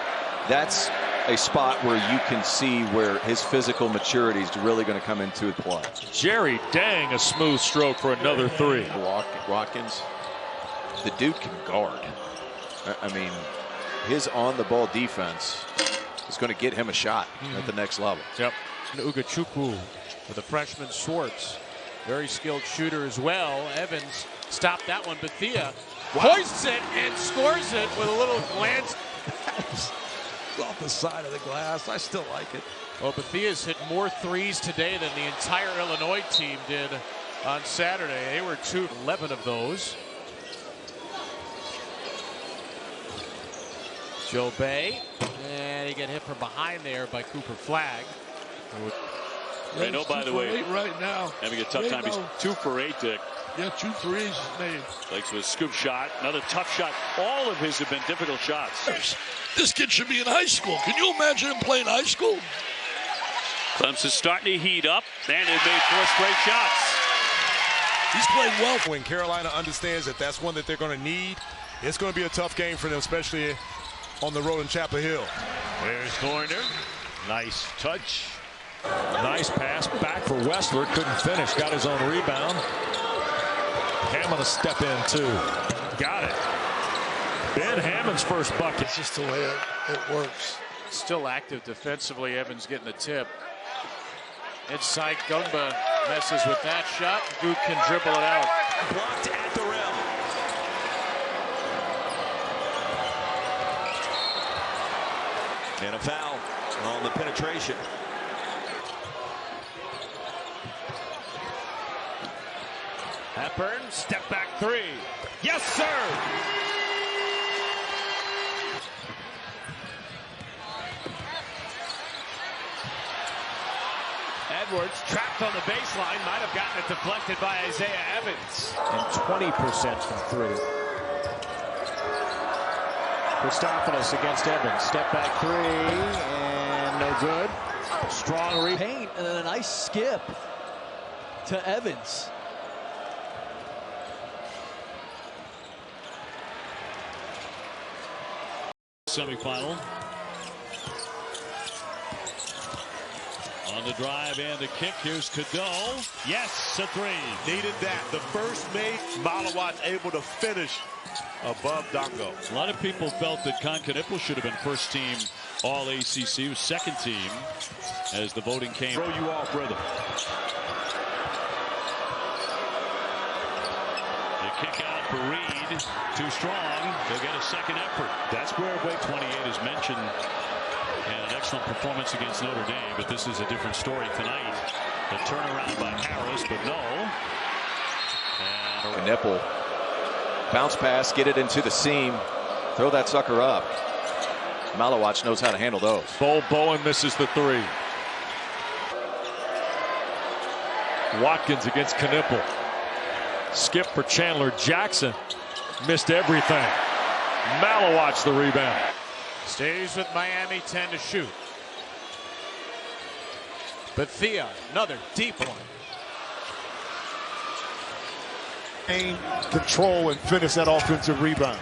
that's a spot where you can see where his physical maturity is really going to come into play. Jerry Dang, a smooth stroke for another 3. Watkins, the dude can guard. I mean, his on-the-ball defense is going to get him a shot at the next level. Yep. Ugachukwu with the freshman Schwartz. Very skilled shooter as well. Evans stopped that one. Bethea hoists it and scores it with a little glance. Off the side of the glass. I still like it. Well, Bethea's hit more threes today than the entire Illinois team did on Saturday. They were 11 of those. Joe Bay, and he got hit from behind there by Cooper Flag. Reno, by the way, right now, having a tough time. He's 2 for 8, Dick. Yeah, 2 threes made. Lakes with a scoop shot, another tough shot. All of his have been difficult shots. This kid should be in high school. Can you imagine him playing high school? Clemson's starting to heat up, and they've made 4 straight shots. He's playing well. When Carolina understands that that's one that they're going to need, it's going to be a tough game for them, especially on the road in Chapel Hill. There's Thorner. Nice touch. Nice pass back for Westler. Couldn't finish. Got his own rebound. Hammond to step in too. Got it. Ben Hammond's first bucket. It's just the way it works. Still active defensively. Evans getting the tip. Inside, Gungba messes with that shot. Duke can dribble it out. Blocked at the rim. And a foul on the penetration. Hepburn, step back three. Yes, sir! Edwards trapped on the baseline, might have gotten it deflected by Isaiah Evans. And 20% from three. Christopoulos against Evans. Step back three, and no good. Strong paint and then a nice skip to Evans. Semifinal. On the drive and the kick. Here's Cadeau. Yes, a three. Needed that. The first made Malawat able to finish above Dongo. A lot of people felt that Concanipple should have been first team All ACC. He was second team as the voting came. Throw you off, brother. The kick out for Reed. Too strong. He'll get a second effort. That's where Wake 28 is mentioned. And an excellent performance against Notre Dame. But this is a different story tonight. The turnaround by Harris, but no. And Nipple. Bounce pass, get it into the seam. Throw that sucker up. Malawat knows how to handle those. Bowen misses the three. Watkins against Knipple. Skip for Chandler Jackson. Missed everything. Malawat the rebound. Stays with Miami, 10 to shoot. But Thea, another deep one. Control and finish that offensive rebound.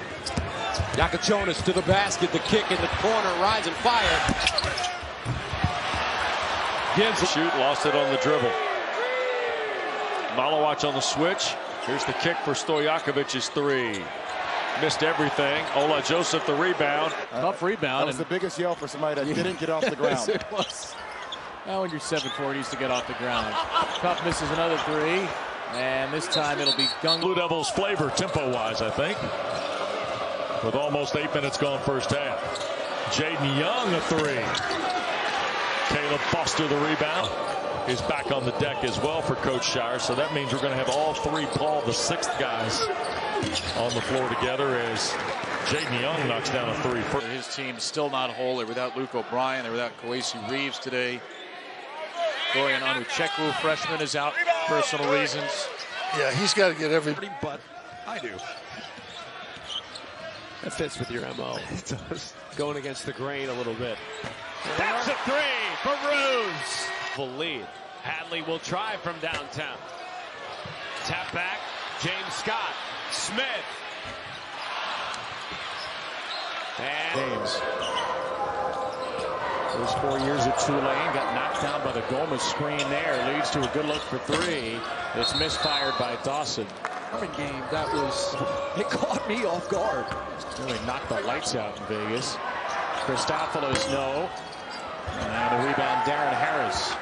Yakachonis to the basket, the kick in the corner, rise and fire. Gives a shoot, lost it on the dribble. Malawat on the switch. Here's the kick for Stojakovic's three. Missed everything. Ola Joseph the rebound. Tough rebound. That was the biggest yell for somebody that didn't get off the ground. Yes, it was. Now when you're 7'4", needs to get off the ground. Cuff misses another three. And this time it'll be Gung. Blue Devils flavor tempo-wise, I think. With almost 8 minutes gone first half. Jaden Young a three. Caleb Foster the rebound. Is back on the deck as well for Coach Shire. So that means we're going to have all three Paul the sixth guys on the floor together as Jaden Young knocks down a three. His team still not whole. They're without Luke O'Brien. They're without Koesi Reeves today. Dorian Anucheku, freshman, is out for personal reasons. Yeah, he's got to get everybody, but I do. That fits with your MO. It does. Going against the grain a little bit. That's a three for Ruse. Full lead. Hadley will try from downtown. Tap back, James Scott. Smith. And James. Those 4 years at Tulane got knocked down by the Gomez screen there. Leads to a good look for three. It's misfired by Dawson. Game, that was, it caught me off guard. Really knocked the lights out in Vegas. Christopoulos, no. And a rebound, Darren Harris.